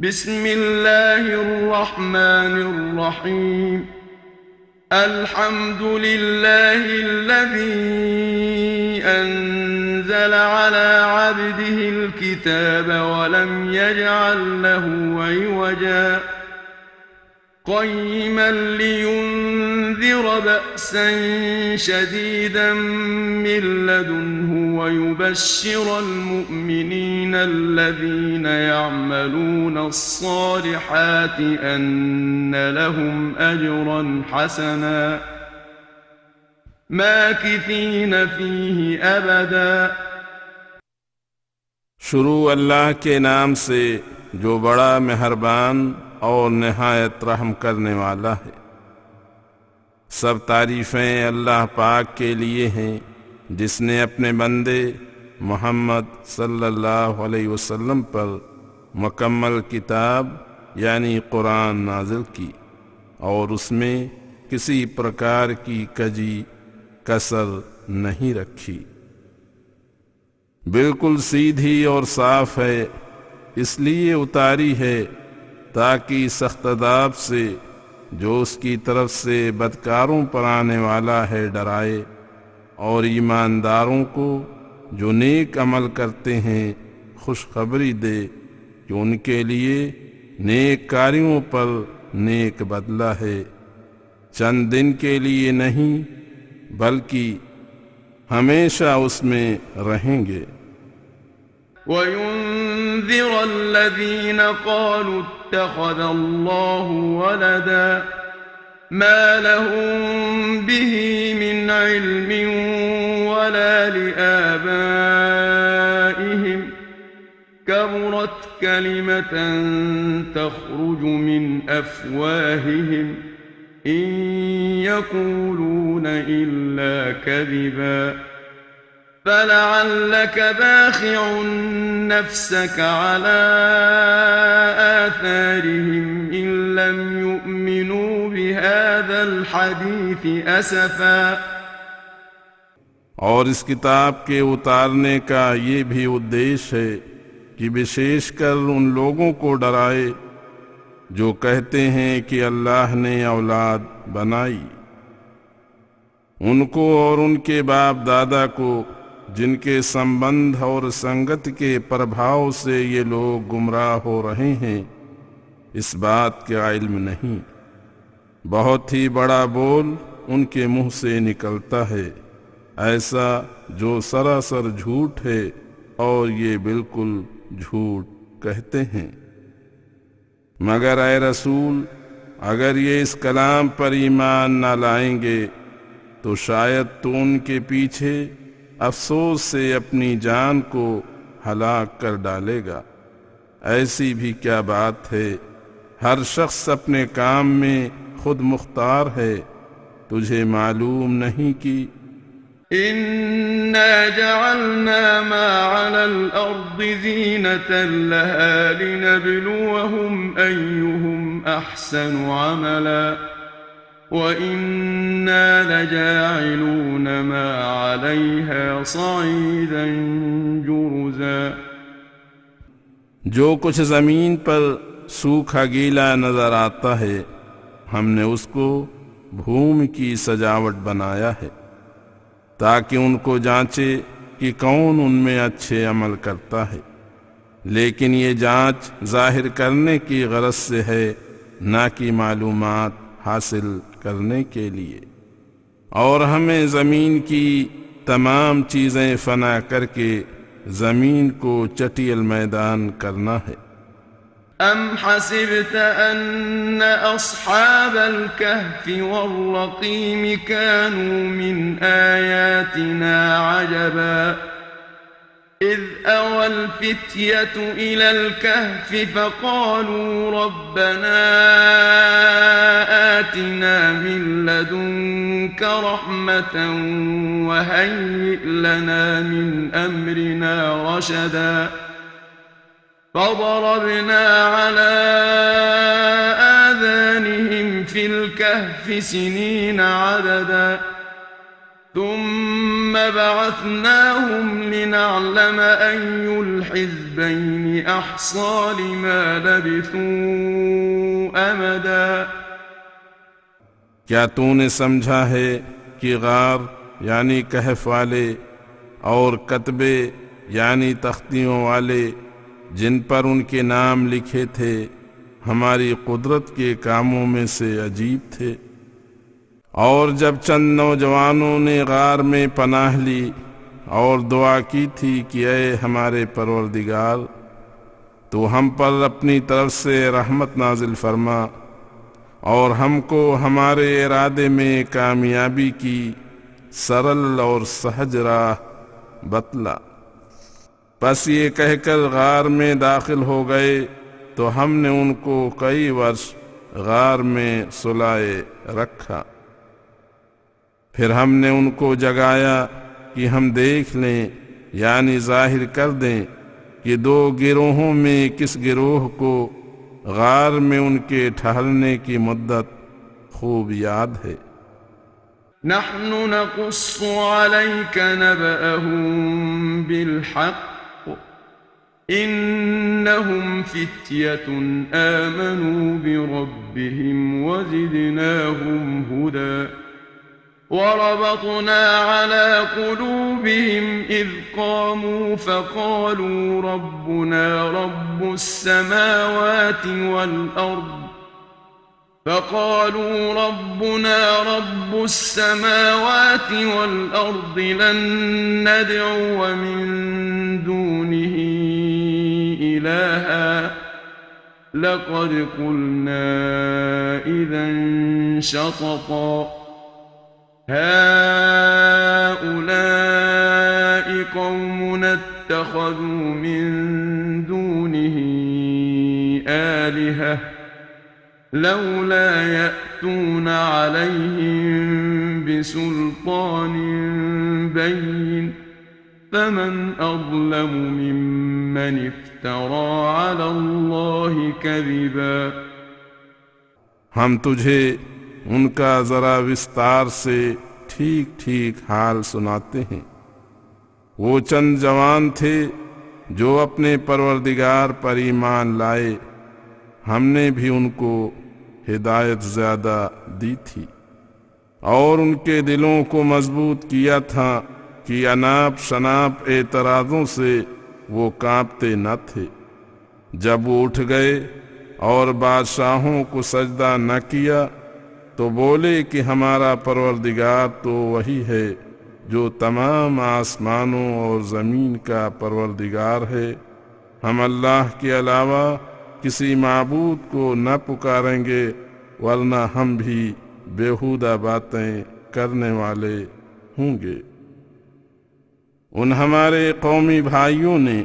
बिस्मिल्लाहिर्रहमानिर्रहीम। अल्हम्दुलिल्लाहि अल्लज़ी अंज़ल अला अब्दिहिल किताब वलम यजअल लहू इवजा क़य्यिमन लियुन्ज़िर बअसन शदीदन मिन लदुन्हु वयुबश्शिरल मुअ्मिनीन अल्लज़ीना यअमलूना अस्सालिहाति अन्न लहुम अजरन हसना माकिसीन फीहि अबदा। शुरू अल्लाह के नाम से जो बड़ा मेहरबान और निहायत रहम करने वाला है। सब तारीफ़ें अल्लाह पाक के लिए हैं जिसने अपने बंदे मोहम्मद सल्लल्लाहु अलैहि वसल्लम पर मुकम्मल किताब यानी कुरान नाज़िल की और उसमें किसी प्रकार की कजी कसर नहीं रखी। बिल्कुल सीधी और साफ है, इसलिए उतारी है ताकि सख्त अज़ाब से जो उसकी तरफ से बदकारों पर आने वाला है डराए, और ईमानदारों को जो नेक अमल करते हैं खुशखबरी दे कि उनके लिए नेक कार्यों पर नेक बदला है, चंद दिन के लिए नहीं बल्कि हमेशा उसमें रहेंगे। वयुन्ज़िर अल्लज़ीना क़ालू इत्तख़ज़ अल्लाहु वलदा मा लहुम बिही मिन इल्मिन वला लिआबाइहिम कबुरत कलिमतन तख़रुजु मिन अफ़वाहिहिम इन यक़ूलून इल्ला कज़िबा फलअल्लक बाखिउन नफ्सक अला आथारिहिम इन लम युमिनू बिहाज़ल हदीस असफा। और इस किताब के उतारने का ये भी उद्देश्य है कि विशेषकर उन लोगों को डराए जो कहते हैं कि अल्लाह ने औलाद बनाई। उनको और उनके बाप दादा को जिनके संबंध और संगत के प्रभाव से ये लोग गुमराह हो रहे हैं इस बात का इल्म नहीं। बहुत ही बड़ा बोल उनके मुंह से निकलता है, ऐसा जो सरासर झूठ है, और ये बिल्कुल झूठ कहते हैं। मगर ऐ रसूल, अगर ये इस कलाम पर ईमान न लाएंगे तो शायद तो उनके पीछे अफसोस से अपनी जान को हलाक कर डालेगा। ऐसी भी क्या बात है, हर शख्स अपने काम में खुद मुख्तार है, तुझे मालूम नहीं कि इन्ना जअलना मा अलल अर्दि ज़ीनतन लहा लिनब्लुवहुम अय्युहुम अहसनु अमला व इन्ना लजाइलून मा अलैहा सईदन जुरुज़ा। जो कुछ जमीन पर सूखा गीला नजर आता है हमने उसको भूमि की सजावट बनाया है ताकि उनको जांचे कि कौन उनमें अच्छे अमल करता है, लेकिन ये जांच जाहिर करने की गरज से है, ना कि मालूमात हासिल करने के लिए। और हमें ज़मीन की तमाम चीज़ें फना करके ज़मीन को चटियल मैदान करना है। अम हसिबत अन्न अस्हाबल कहफ़ि वर्रक़ीम कानू मिन आयातिना अजबा इज़ अवल फ़ित्यतु इलल कहफ़ि फ़क़ालू रब्बना आतिना मिन लदुन्क रहमतन वहय्यिअ लना मिन अम्रिना रशदा فضربنا على آذانهم في الكهف سنين عددا ثم بعثناهم لنعلم أي الحزبين أحصى لما لبثوا أمدا। क्या तूने समझा है कि गार यानी कहफ वाले और कतबे यानी तख्तियों वाले जिन पर उनके नाम लिखे थे हमारी कुदरत के कामों में से अजीब थे। और जब चंद नौजवानों ने गार में पनाह ली और दुआ की थी कि ऐ हमारे परवरदिगार तो हम पर अपनी तरफ से रहमत नाजिल फरमा और हमको हमारे इरादे में कामयाबी की सरल और सहज राह बतला। बस ये कहकर गार में दाखिल हो गए तो हमने उनको कई वर्ष गार में सुलाए रखा। फिर हमने उनको जगाया कि हम देख लें यानी जाहिर कर दें कि दो गिरोहों में किस गिरोह को गार में उनके ठहरने की मुद्दत खूब याद है। नहनु नक़ुस्सु अलैका नबअहुम बिलहक़ इन्नहुम फित्यतुन आमनू बिरब्बिहिम वज़िदनाहुम हुदा वरबतना अला क़ुलूबिहिम इज़ क़ामू फ़क़ालू रब्बुना रब्बुस समावाति वल अर्द लन नद'ुव मिन दूनिही इलाहा लक़द क़ुलना इज़न शतता हाउलाइ क़ौमुना इत्तख़ज़ू मिन दूनिही आलिहा लौला यअतून अलैहिम बिसुल्तान बय्यिन फमन अज़लमु मिम्मन इफ्तरा अला अल्लाहि कज़िबा। हम तुझे उनका जरा विस्तार से ठीक ठीक हाल सुनाते हैं। वो चंद जवान थे जो अपने परवरदिगार पर ईमान लाए, हमने भी उनको हिदायत ज्यादा दी थी और उनके दिलों को मजबूत किया था कि अनाप शनाप एतराज़ों से वो कांपते न थे। जब वो उठ गए और बादशाहों को सजदा न किया तो बोले कि हमारा परवरदिगार तो वही है जो तमाम आसमानों और ज़मीन का परवरदिगार है। हम अल्लाह के अलावा किसी माबूद को न पुकारेंगे वरना हम भी बेहुदा बातें करने वाले होंगे। उन हमारे कौमी भाइयों ने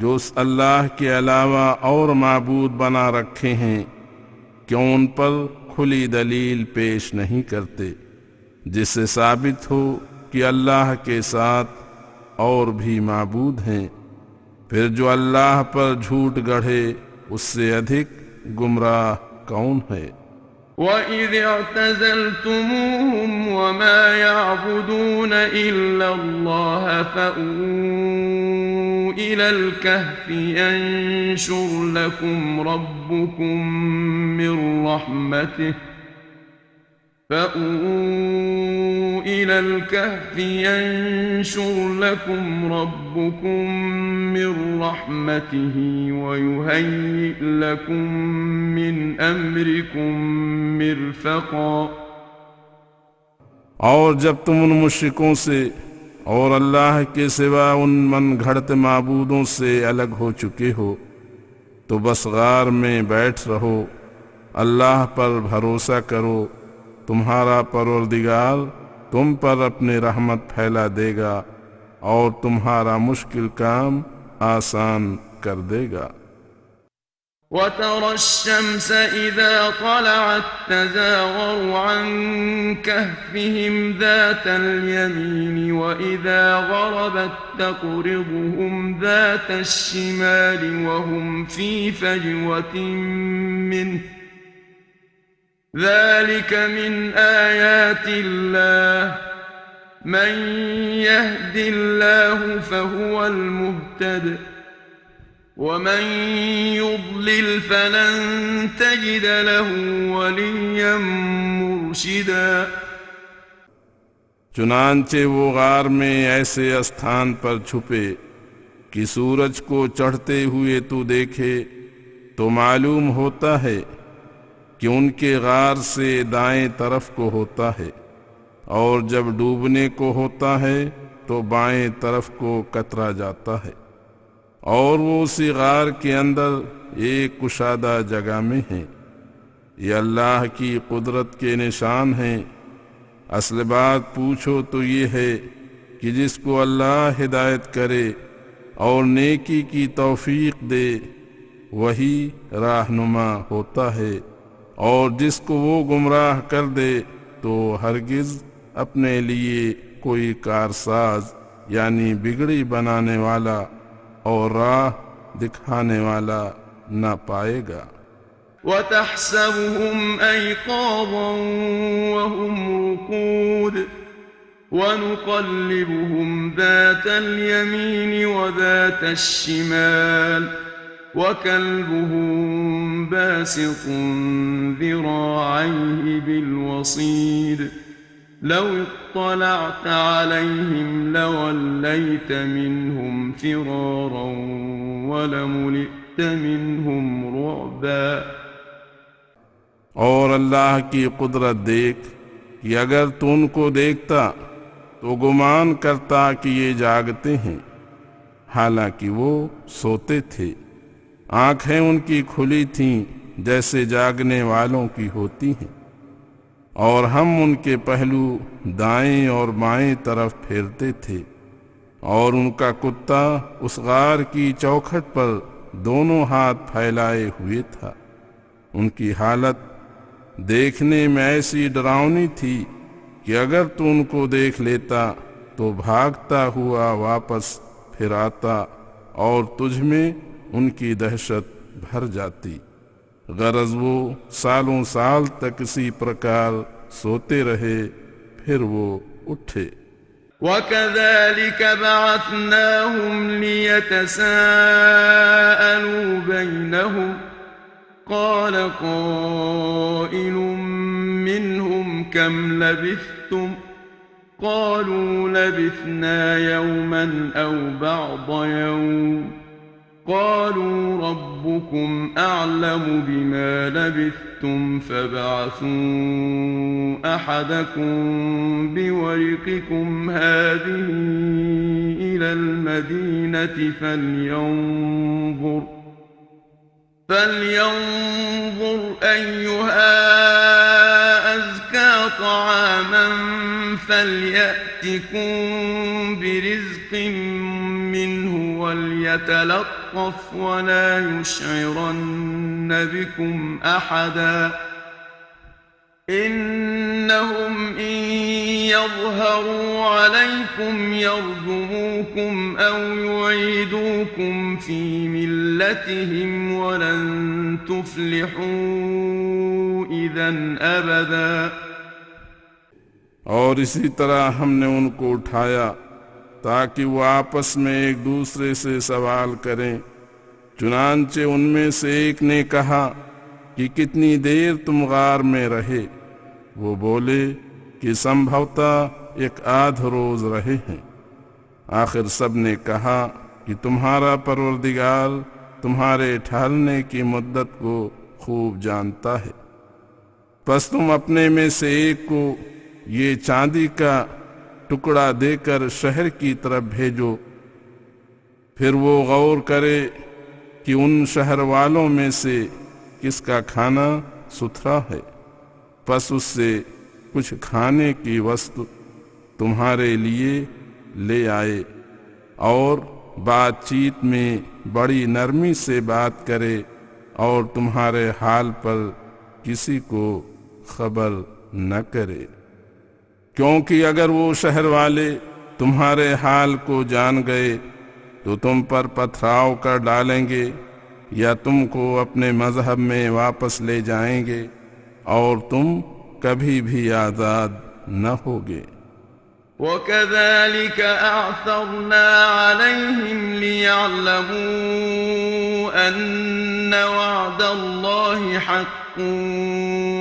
जो अल्लाह के अलावा और माबूद बना रखे हैं क्यों उन पर खुली दलील पेश नहीं करते जिससे साबित हो कि अल्लाह के साथ और भी माबूद हैं। फिर जो अल्लाह पर झूठ गढ़े उससे अधिक गुमराह कौन है। وَإِذِ اعْتَزَلْتُمُوهُمْ وَمَا يَعْبُدُونَ إِلَّا اللَّهَ فَأْوُوا إِلَى الْكَهْفِ يَنشُرْ لَكُمْ رَبُّكُمْ من رحمته ويهيئ لكم من أمركم مرفقا। और जब तुम उन मुश्रिकों से और अल्लाह के सिवा उन मन घड़त माबूदों से अलग हो चुके हो तो बस गार में बैठ रहो, अल्लाह पर भरोसा करो, तुम्हारा परवरदिगार तुम पर अपनी रहमत फैला देगा और तुम्हारा मुश्किल काम आसान कर देगा। وترى الشمس إذا طلعت تزاور عن كهفهم ذات اليمين وإذا غربت تقرضهم ذات الشمال وهم في فجوة منه ذلك من آيات الله من يهد الله فهو المهتد ومن يضلل فلن تجد له وليا مرشدا। चुनांचे वो गार में ऐसे स्थान पर छुपे कि सूरज को चढ़ते हुए तू देखे तो मालूम होता है कि उनके गार से दाएं तरफ को होता है, और जब डूबने को होता है तो बाएं तरफ को कतरा जाता है, और वो उसी गार के अंदर एक कुशादा जगह में है। ये अल्लाह की कुदरत के निशान हैं। असल बात पूछो तो ये है कि जिसको अल्लाह हिदायत करे और नेकी की तौफीक दे वही राहनुमा होता है, और जिसको वो गुमराह कर दे तो हरगिज अपने लिए कोई कारसाज यानी बिगड़ी बनाने वाला और राह दिखाने वाला न पाएगा। وتحسبهم أيقاظا وهم رقود ونقلبهم ذات اليمين وذات الشمال وكلبهم باسط ذراعيه بالوصيد لو اطلعت عليهم لوليت منهم فرارا ولملئت منهم رعبا। और अल्लाह की कुदरत देख कि अगर तू उनको देखता तो गुमान करता कि ये जागते हैं, हालांकि वो सोते थे। आंखें उनकी खुली थीं जैसे जागने वालों की होती हैं, और हम उनके पहलू दाएं और बाएं तरफ फेरते थे, और उनका कुत्ता उस गार की चौखट पर दोनों हाथ फैलाए हुए था। उनकी हालत देखने में ऐसी डरावनी थी कि अगर तू उनको देख लेता तो भागता हुआ वापस फिर आता और तुझ में उनकी दहशत भर जाती। गरज वो सालों साल तक इसी प्रकार सोते रहे, फिर वो उठे। وكذلك بعثناهم ليتساءلوا بينهم قال قائل منهم كم لبثتم قالوا لبثنا يوما أو بعض يوم قالوا ربكم أعلم بما لبثتم فابعثوا أحدكم بورقكم هذه إلى المدينة فلينظر أيها أزكى طعاما فليأتكم برزق منه وليتلطف ولا يشعرن بكم أحدا إنهم إن يظهروا عليكم يرجموكم أو يعيدوكم في ملتهم ولن تفلحوا إذا أبدا। और इसी तरह हमने उनको उठाया ताकि वो आपस में एक दूसरे से सवाल करें। चुनांचे उनमें से एक ने कहा कि कितनी देर तुम गार में रहे। वो बोले कि संभवतः एक आध रोज रहे हैं। आखिर सब ने कहा कि तुम्हारा परवरदिगार तुम्हारे ठहरने की मुद्दत को खूब जानता है। बस तुम अपने में से एक को ये चांदी का टुकड़ा देकर शहर की तरफ भेजो, फिर वो गौर करे कि उन शहर वालों में से किसका खाना सुथरा है, बस उससे कुछ खाने की वस्तु तुम्हारे लिए ले आए और बातचीत में बड़ी नरमी से बात करे और तुम्हारे हाल पर किसी को खबर न करे, क्योंकि अगर वो शहर वाले तुम्हारे हाल को जान गए तो तुम पर पथराव कर डालेंगे या तुमको अपने मजहब में वापस ले जाएंगे और तुम कभी भी आज़ाद न होगे। وكذلك أعثرنا عليهم ليعلموا أن وعد الله حق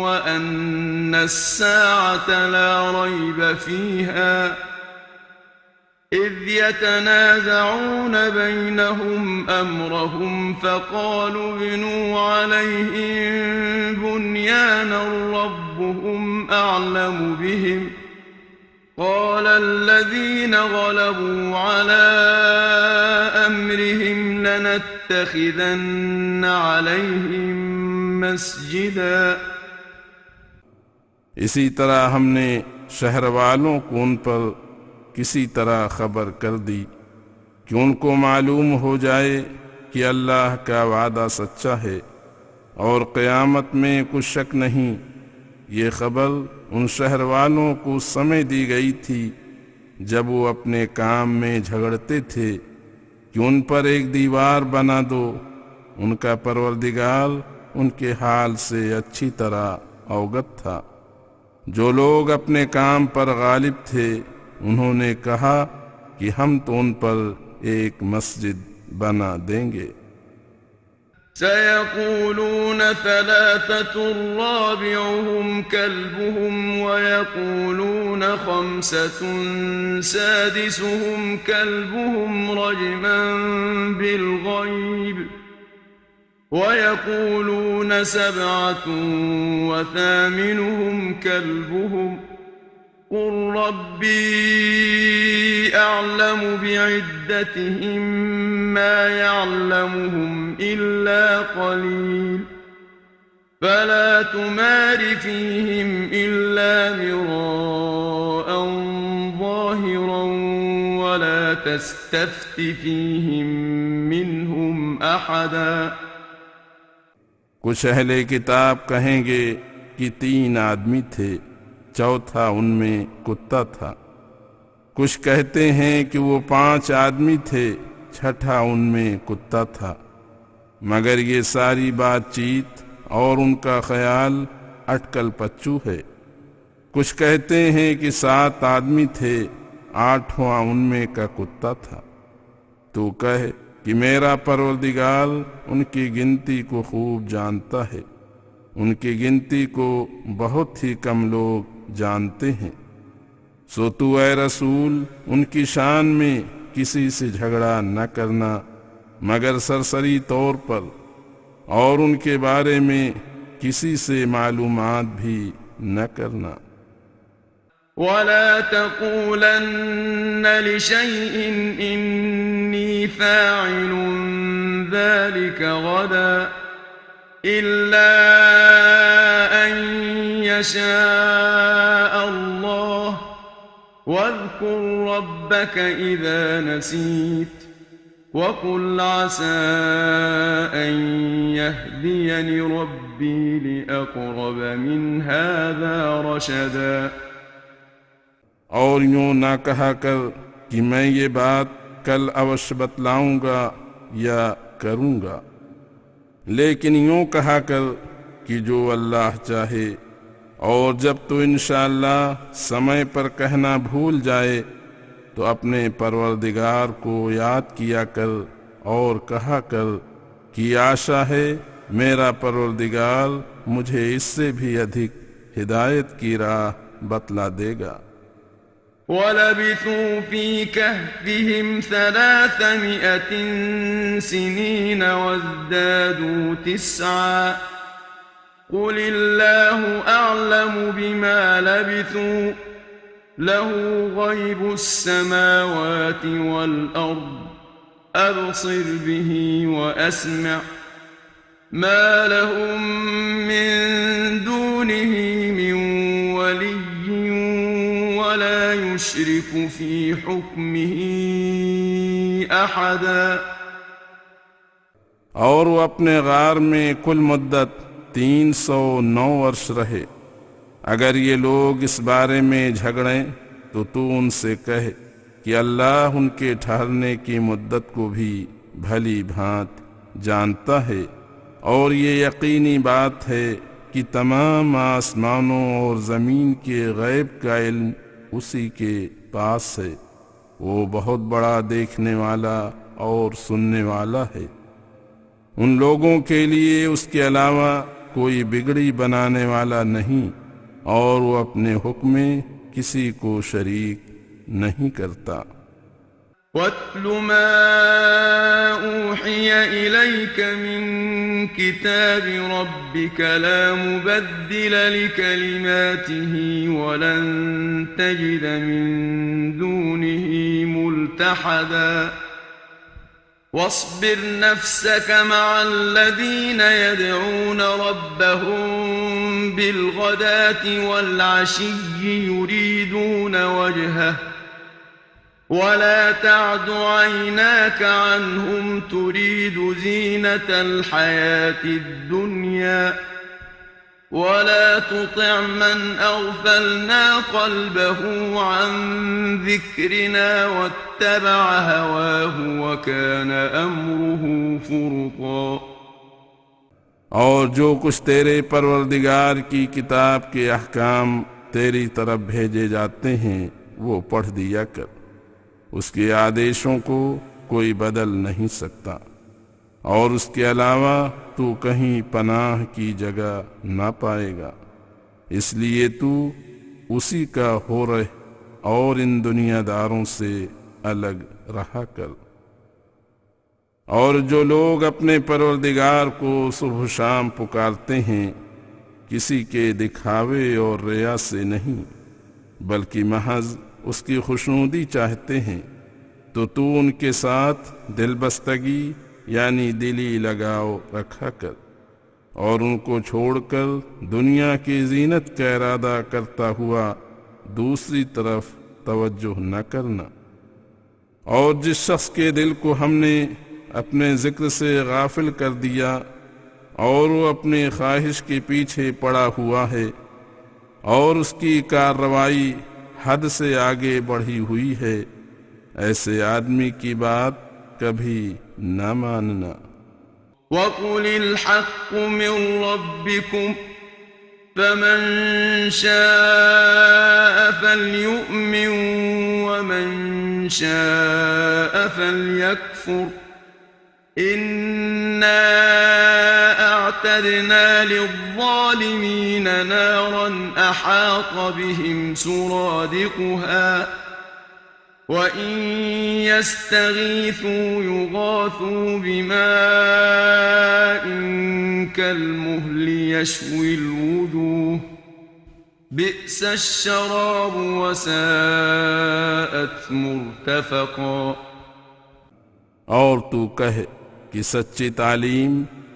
وأن الساعة لا ريب فيها إذ يتنازعون بينهم أمرهم فقالوا ابنوا عليهم بنيانا ربهم أعلم بهم قال الذين غلبوا على أمرهم لنتخذن عليهم مسجدا। इसी तरह हमने शहर वालों को उन पर किसी तरह खबर कर दी कि उनको मालूम हो जाए कि अल्लाह का वादा सच्चा है और क़यामत में कुछ शक नहीं। ये खबर उन शहर वालों को उस समय दी गई थी जब वो अपने काम में झगड़ते थे कि उन पर एक दीवार बना दो। उनका परवरदिगार उनके हाल से अच्छी तरह अवगत था। जो लोग अपने काम पर गालिब थे उन्होंने कहा कि हम तो उन पर एक मस्जिद बना देंगे। سيقولون ثلاثة رابعهم كلبهم ويقولون خمسة سادسهم كلبهم رجما بالغيب ويقولون سبعة وثامنهم كلبهم قل ربي أعلم بعدتهم ما يعلمهم إلا قليل فلا تمار فيهم إلا مراء ظاهرا ولا تستفت فيهم منهم أحدا। कुछ अहले किताब कहेंगे कि 3 आदमी थे, चौथा उनमें कुत्ता था। कुछ कहते हैं कि वो 5 आदमी थे, छठा उनमें कुत्ता था। मगर ये सारी बातचीत और उनका ख्याल अटकल पच्चू है। कुछ कहते हैं कि 7 आदमी थे, 8वां उनमें का कुत्ता था। तो कहे कि मेरा परवरदिगार उनकी गिनती को खूब जानता है, उनकी गिनती को बहुत ही कम लोग जानते हैं। सो तू ऐ रसूल उनकी शान में किसी से झगड़ा न करना मगर सरसरी तौर पर, और उनके बारे में किसी से मालूमात भी न करना। वला तक़ूलन लिशैइन इन्नी फ़ाइलुन ज़ालिका गदा इल्ला अन यशाअ अल्लाह वज़्कुर रब्बक इज़ा नसीत वक़ुल असा अन यहदियनि रब्बी लिअक़रब मिन हाज़ा रशदा। और यूं ना कहा कर कि मैं ये बात कल अवश्य बतलाऊंगा या करूंगा, लेकिन यूं कहा कर कि जो अल्लाह चाहे, और जब तो इंशाअल्लाह समय पर कहना भूल जाए तो अपने परवरदिगार को याद किया कर और कहा कर कि आशा है मेरा परवरदिगार मुझे इससे भी अधिक हिदायत की राह बतला देगा। वलबिथू फी कहफिहिम 300 सिनीन वज़्दादू 9 कुलिल्लाहु अअलमु बिमा लबिथू लहू गैबुस समावाति वल अर्द अबसिर बिही व अस्मा मा लहुम मिन दूनिही मिन वलिय्यिन वला युश्रिकु फी हुक्मिही अहदा। और वो अपने गार में कुल मुद्दत 309 वर्ष रहे। अगर ये लोग इस बारे में झगड़ें तो तू उनसे कहे कि अल्लाह उनके ठहरने की मुद्दत को भी भली भांत जानता है, और ये यकीनी बात है कि तमाम आसमानों और ज़मीन के गैब का इल्म उसी के पास है, वो बहुत बड़ा देखने वाला और सुनने वाला है। उन लोगों के लिए उसके अलावा कोई बिगड़ी बनाने वाला नहीं, और वो अपने हुक्म में किसी को शरीक नहीं करता। वत्लु मा ऊहिय इलैक मिन किताबि रब्बिक ला मुबद्दिल लिकलिमातिही वलन तजिद मिन दूनिही मुल्तहदा वास्बिर नफ्सक मअल्लज़ीन यदऊन रब्बहुम बिलगदाति वल्अशिय्यि युरीदून वजहह वला तअद ऐनाक अन्हुम तुरीद ज़ीनतल हयातिद दुनिया वला तुतिअ मन अग़फलना क़ल्बहु अन ज़िक्रिना वत्तबअ हवाहु वकान अम्रुहु फ़ुरुता। और जो कुछ तेरे परवरदिगार की किताब के अहकाम तेरी तरफ भेजे जाते हैं वो पढ़ दिया कर। उसके आदेशों को कोई बदल नहीं सकता, और उसके अलावा तू कहीं पनाह की जगह ना पाएगा। इसलिए तू उसी का हो रह और इन दुनियादारों से अलग रहा कर। और जो लोग अपने परवरदिगार को सुबह शाम पुकारते हैं, किसी के दिखावे और रिया से नहीं, बल्कि महज उसकी खुशनुदी चाहते हैं, तो तू उनके साथ दिलबस्तगी यानी दिली लगाव रखा कर, और उनको छोड़कर दुनिया की जीनत का इरादा करता हुआ दूसरी तरफ तवज्जो न करना। और जिस शख्स के दिल को हमने अपने जिक्र से गाफिल कर दिया और वो अपने ख्वाहिश के पीछे पड़ा हुआ है, और उसकी कार्रवाई हद से आगे बढ़ी हुई है, ऐसे आदमी की बात कभी न मानना। वक़ुलिल हक़्क़ु मिन रब्बिकुम फमन शाअ फल्युमिन वमन शाअ फल्यकफुर इन्ना अअतदना लिज़्ज़ालिमीन नारन अहात बिहिम सुरादिकुहा वइन यस्तगीथू युगाथू बिमाइन कल्मुहलि यश्विल वुजूह बि'सश शराब वसाअत मुर्तफक़ा। और तू कह कि सच्ची तालीम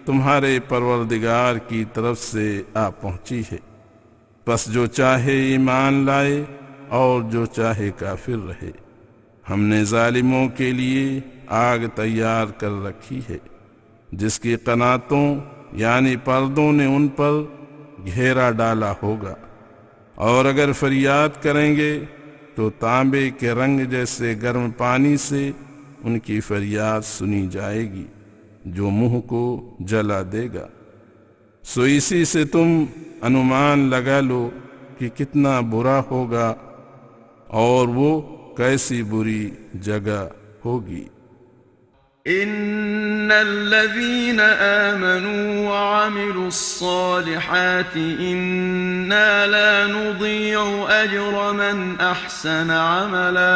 तुम्हारे परवरदिगार की तरफ से आ पहुंची है, बस जो चाहे ईमान लाए और जो चाहे काफिर रहे। हमने जालिमों के लिए आग तैयार कर रखी है, जिसकी कनातों यानी पर्दों ने उन पर घेरा डाला होगा, और अगर फरियाद करेंगे तो तांबे के रंग जैसे गर्म पानी से उनकी फरियाद सुनी जाएगी, जो मुंह को जला देगा। सो इसी से तुम अनुमान लगा लो कि कितना बुरा होगा और वो कैसी बुरी जगह होगी। इन्नल्लज़ीन आमनू वअमिलुस्सालिहाति इन्ना ला नुज़ीअु अज्र मन अहसन अमला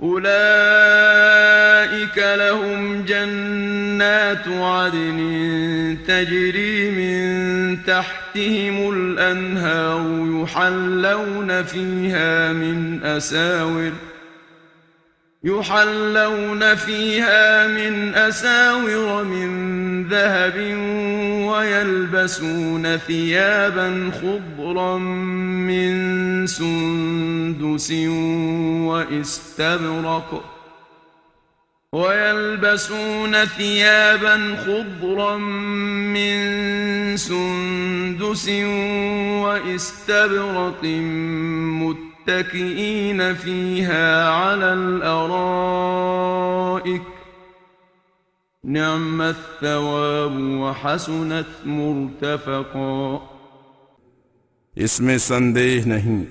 उलाइक लहुम जन्नातु अदनिन तजरी मिन तहतिहिमुल अन्हार युहल्लौन फीहा मिन असाविर मिन ذهب ويلبسون ثيابا خضرا من سندس واستبرق متكئين فيها على الأرائك نعم الثواب وحسنت مرتفقا। इसमें संदेह नहीं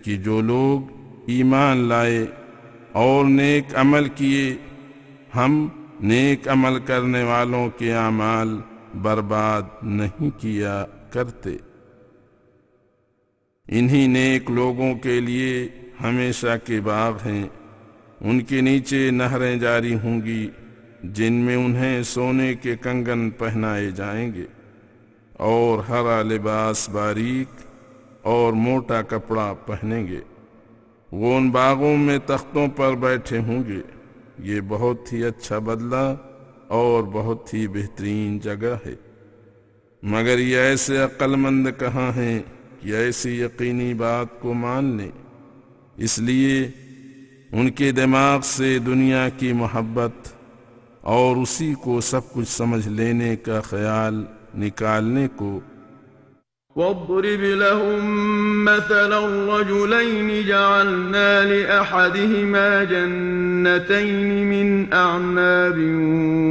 कि जो लोग ईमान लाए और नेक अमल किए, हम नेक अमल करने वालों के आमाल बर्बाद नहीं किया करते। इन्हीं नेक लोगों के लिए हमेशा के बाग हैं, उनके नीचे नहरें जारी होंगी जिनमें उन्हें सोने के कंगन पहनाए जाएंगे और हरा लिबास बारीक और मोटा कपड़ा पहनेंगे। वो उन बागों में तख्तों पर बैठे होंगे। ये बहुत ही अच्छा बदला और बहुत ही बेहतरीन जगह है। मगर ये ऐसे अक्लमंद कहाँ हैं कि ऐसी यकीनी बात को मान लें। इसलिए उनके दिमाग से दुनिया की मोहब्बत और उसी को सब कुछ समझ लेने का ख्याल निकालने को। واضرب لهم مثلا الرجلين جعلنا لأحدهما جنتين من أعناب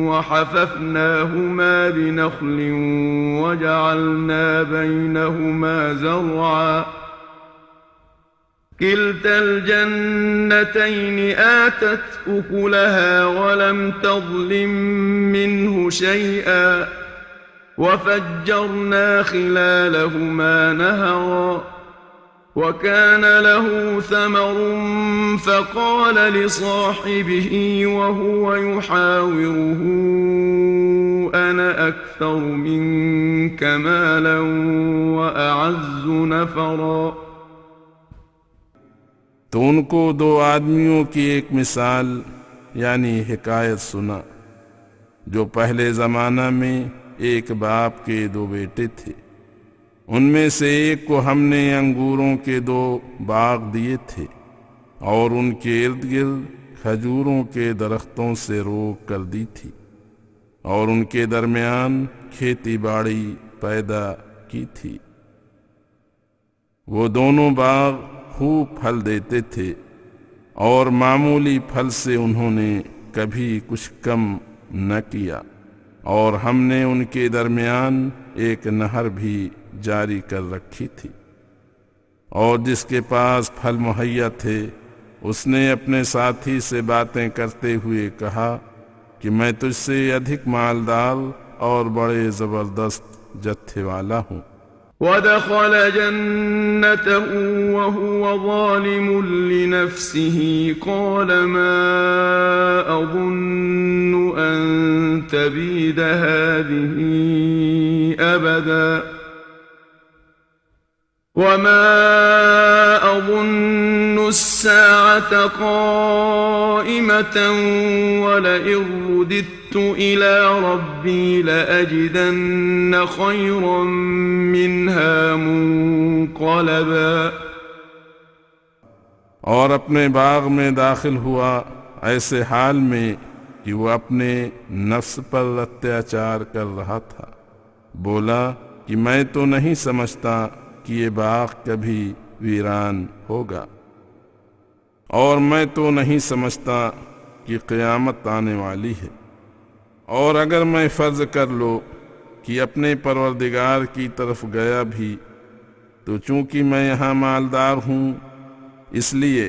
وحففناهما بنخل وجعلنا بينهما زرعا كلتا الجنتين آتت أكلها ولم تظلم منه شيئا وفجرنا خلالهما نهرا وكان له ثمر فقال لصاحبه وهو يحاوره أنا أكثر منك مالا وأعز نفرا। तो उनको दो आदमियों की एक मिसाल यानी हिकायत सुना, जो पहले ज़माना में एक बाप के दो बेटे थे। उनमें से एक को हमने अंगूरों के दो बाग दिए थे और उनके इर्द गिर्द खजूरों के दरख्तों से रोक कर दी थी और उनके दरमियान खेती बाड़ी पैदा की थी। वो दोनों बाग खूब फल देते थे और मामूली फल से उन्होंने कभी कुछ कम न किया, और हमने उनके दरमियान एक नहर भी जारी कर रखी थी। और जिसके पास फल मुहैया थे उसने अपने साथी से बातें करते हुए कहा कि मैं तुझसे अधिक मालदार और बड़े ज़बरदस्त जत्थे वाला हूँ। ودخل جنته وهو ظالم لنفسه قال ما أظن أن تبيد هذه أبدا وما أظن الساعة قائمة ولئن رددت إلى ربي لأجدن خيرا منها منقلبا। और अपने बाग में दाखिल हुआ ऐसे हाल में कि वो अपने नफ्स पर अत्याचार कर रहा था। बोला कि मैं तो नहीं समझता कि ये बाग कभी वीरान होगा, और मैं तो नहीं समझता कि क़यामत आने वाली है। और अगर मैं फ़र्ज़ कर लो कि अपने परवरदिगार की तरफ गया भी, तो चूँकि मैं यहाँ मालदार हूँ इसलिए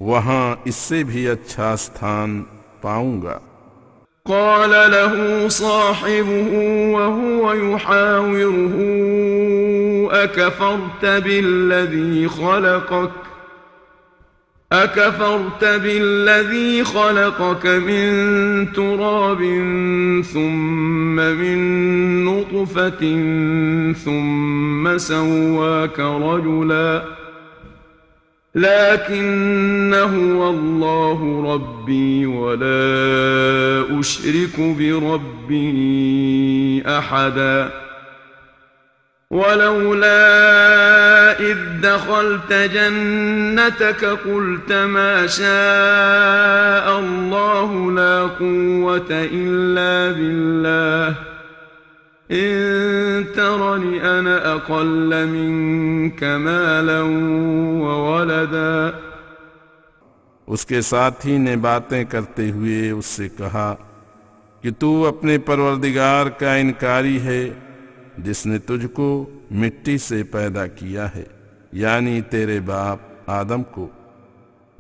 वहाँ इससे भी अच्छा स्थान पाऊँगा। قال له صاحبه وهو يحاوره أكفرت بالذي خلقك من تراب ثم من نطفة ثم سواك رجلا لكن هو الله ربي ولا أشرك بربي أحدا ولولا إذ دخلت جنتك قلت ما شاء الله لا قوة إلا بالله إن ترني أنا أقل منك مالا وولدا। उसके साथी ने बातें करते हुए उससे कहा कि तू अपने परवरदिगार का इनकारी है जिसने तुझको मिट्टी से पैदा किया है, यानी तेरे बाप आदम को,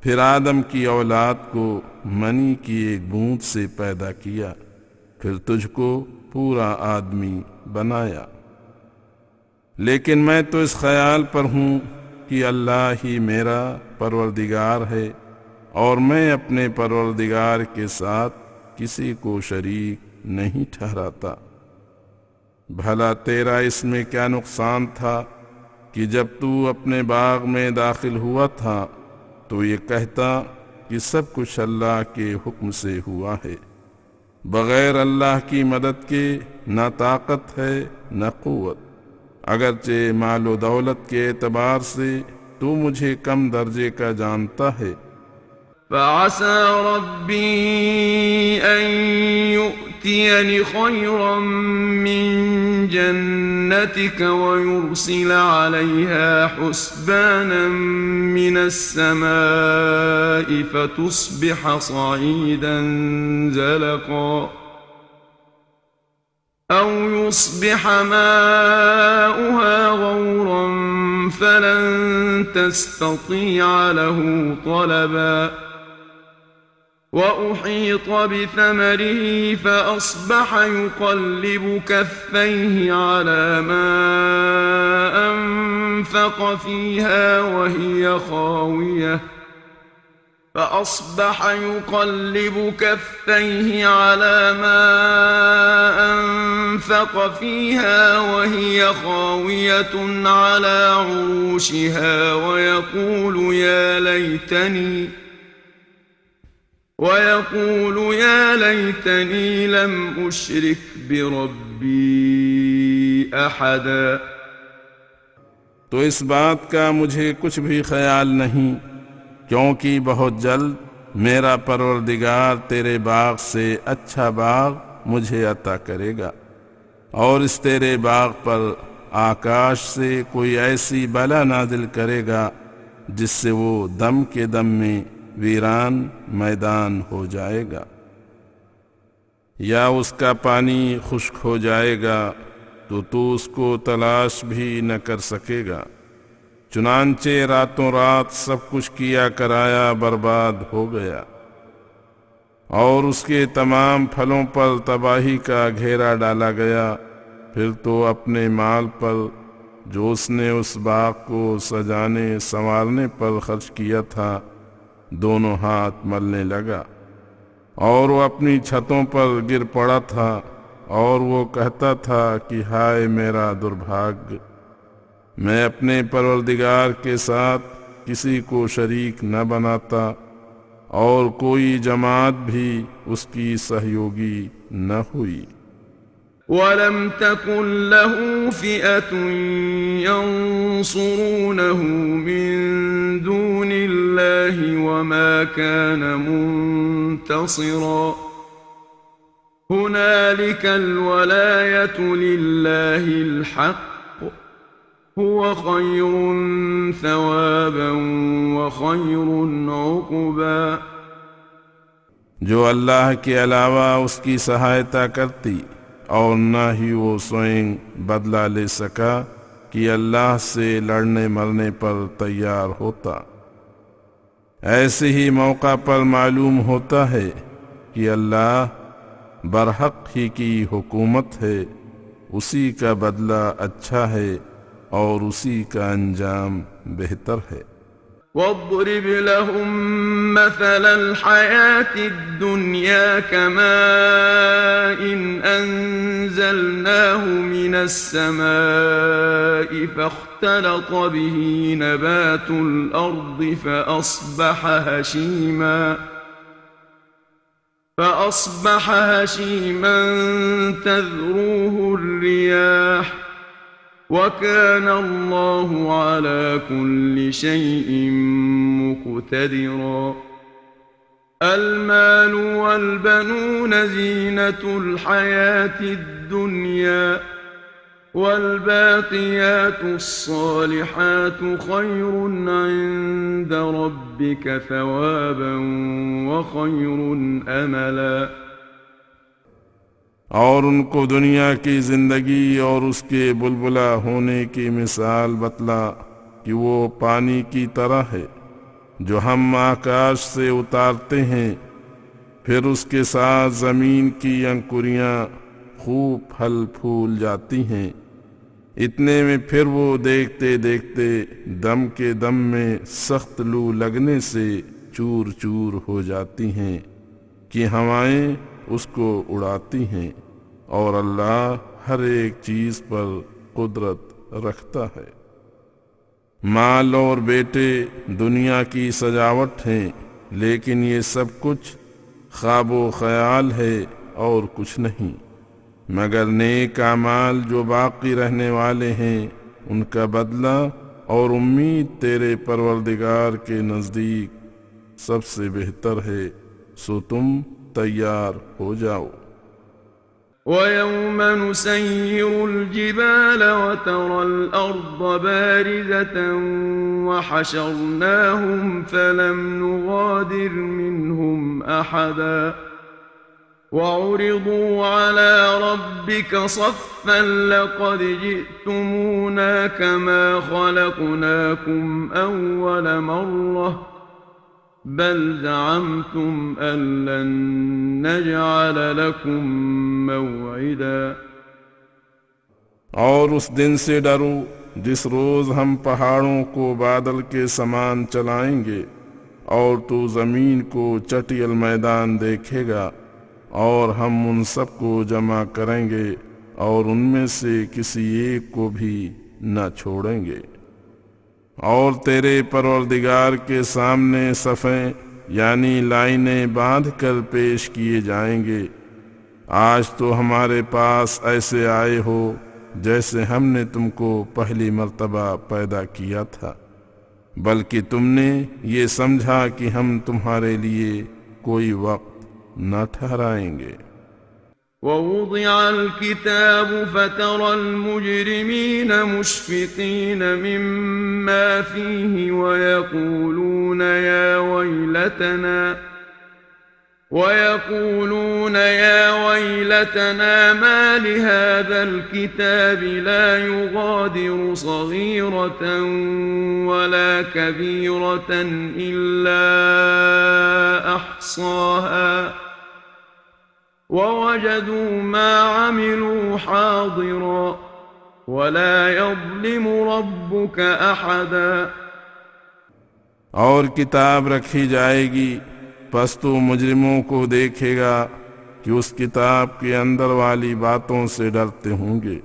फिर आदम की औलाद को मनी की एक बूंद से पैदा किया, फिर तुझको पूरा आदमी बनाया। लेकिन मैं तो इस ख्याल पर हूँ कि अल्लाह ही मेरा परवरदिगार है और मैं अपने परवरदिगार के साथ किसी को शरीक नहीं ठहराता। भला तेरा इसमें क्या नुकसान था कि जब तू अपने बाग में दाखिल हुआ था तो ये कहता कि सब कुछ अल्लाह के हुक्म से हुआ है, बगैर अल्लाह की मदद के न ताकत है न क़ुव्वत। अगरचे मालो दौलत के एतबार से तू मुझे कम दर्जे का जानता है। फ़असा रब्बी अन युअतियनि खैरन मिन जन्नतिक व युरसिल अलैहा हुस्बानन मिनस समाइ फतुस्बिह सईदन ज़लक़ा औ युस्बिह माउहा गौरन फलन तस्ततीअ लहू तलबा वउहीत बिथमरिही फअस्बह युक़ल्लिबु कफ़्फ़ैहि अला मा अनफ़क़ फ़ीहा वहिय ख़ावियह فأصبح يقلب كفيه على ما أنفق فيها وهي خاوية على عروشها ويقول يا ليتني لم أشرك بربي أحدا। तो इस बात का मुझे कुछ भी ख्याल नहीं, क्योंकि बहुत जल्द मेरा परवरदिगार तेरे बाग से अच्छा बाग मुझे अता करेगा और इस तेरे बाग पर आकाश से कोई ऐसी बला नाजिल करेगा जिससे वो दम के दम में वीरान मैदान हो जाएगा, या उसका पानी खुश्क हो जाएगा तो तू उसको तलाश भी न कर सकेगा। चुनांचे रातों रात सब कुछ किया कराया बर्बाद हो गया और उसके तमाम फलों पर तबाही का घेरा डाला गया। फिर तो अपने माल पर जो उसने उस बाग को सजाने संवारने पर खर्च किया था दोनों हाथ मलने लगा और वो अपनी छतों पर गिर पड़ा था और वो कहता था कि हाय मेरा दुर्भाग्य, मैं अपने परवरदिगार के साथ किसी को शरीक न बनाता और कोई जमात भी उसकी सहयोगी न हुई। वलम तकुन लहू फ़िअतुन यंसुरूनहु मिन दूनिल्लाहि वमा कान मुंतसिरा हुनालिकल वलायतु लिल्लाहिल हक़ हुवा खैरुन सवाबन व खैरुन उक़बा। जो अल्लाह के अलावा उसकी सहायता करती और न ही वो स्वयं बदला ले सका कि अल्लाह से लड़ने मरने पर तैयार होता। ऐसे ही मौका पर मालूम होता है कि अल्लाह बरहक ही की हुकूमत है, उसी का बदला अच्छा है और उसी का अंजाम बेहतर है। वद्रिब लहुम मसलल हयातिद दुनिया कमाइन अंज़लनाहु मिनस समाई फख्तलत बिही नबातुल अर्दि فأصبح هشيما تذروه الرياح وكان الله على كل شيء مقتدرا المال والبنون زينة الحياة الدنيا والباقيات الصالحات خير عند ربك ثوابا وخير أملا। और उनको दुनिया की जिंदगी और उसके बुलबुला होने की मिसाल बतला कि वो पानी की तरह है जो हम आकाश से उतारते हैं, फिर उसके साथ जमीन की अंकुरियां खूब फल फूल जाती हैं। इतने में फिर वो देखते देखते दम के दम में सख्त लू लगने से चूर चूर हो जाती हैं कि हवाएं उसको उड़ाती हैं। और अल्लाह हर एक चीज पर कुदरत रखता है। माल और बेटे दुनिया की सजावट हैं, लेकिन ये सब कुछ ख्वाबो ख्याल है और कुछ नहीं, मगर नेक अमाल जो बाकी रहने वाले हैं उनका बदला और उम्मीद तेरे परवरदिगार के नज़दीक सबसे बेहतर है। सो तुम तैयार हो जाओ। ويوم نسير الجبال وترى الأرض بارزة وحشرناهم فلم نغادر منهم أحدا وعرضوا على ربك صفا لقد جئتمونا كما خلقناكم أول مرة بل زعمتم أن لن نجعل لكم موعدا। और उस दिन से डरो जिस रोज हम पहाड़ों को बादल के समान चलाएंगे और तू जमीन को चटियल मैदान देखेगा, और हम उन सबको जमा करेंगे और उनमें से किसी एक को भी न छोड़ेंगे। और तेरे परवरदिगार के सामने सफ़ें यानी लाइनें बांध कर पेश किए जाएंगे। आज तो हमारे पास ऐसे आए हो जैसे हमने तुमको पहली मर्तबा पैदा किया था, बल्कि तुमने ये समझा कि हम तुम्हारे लिए कोई वक्त न ठहराएंगे। ووضع الكتاب فترى المجرمين مشفقين مما فيه ويقولون يا ويلتنا ما لهذا الكتاب لا يغادر صغيرة ولا كبيرة إلا أحصاها ووجدوا ما عملوا حاضرا ولا يظلم ربك أحدا। और किताब रखी जाएगी, बस तू मुजरिमों को देखेगा कि उस किताब के अंदर वाली बातों से डरते होंगे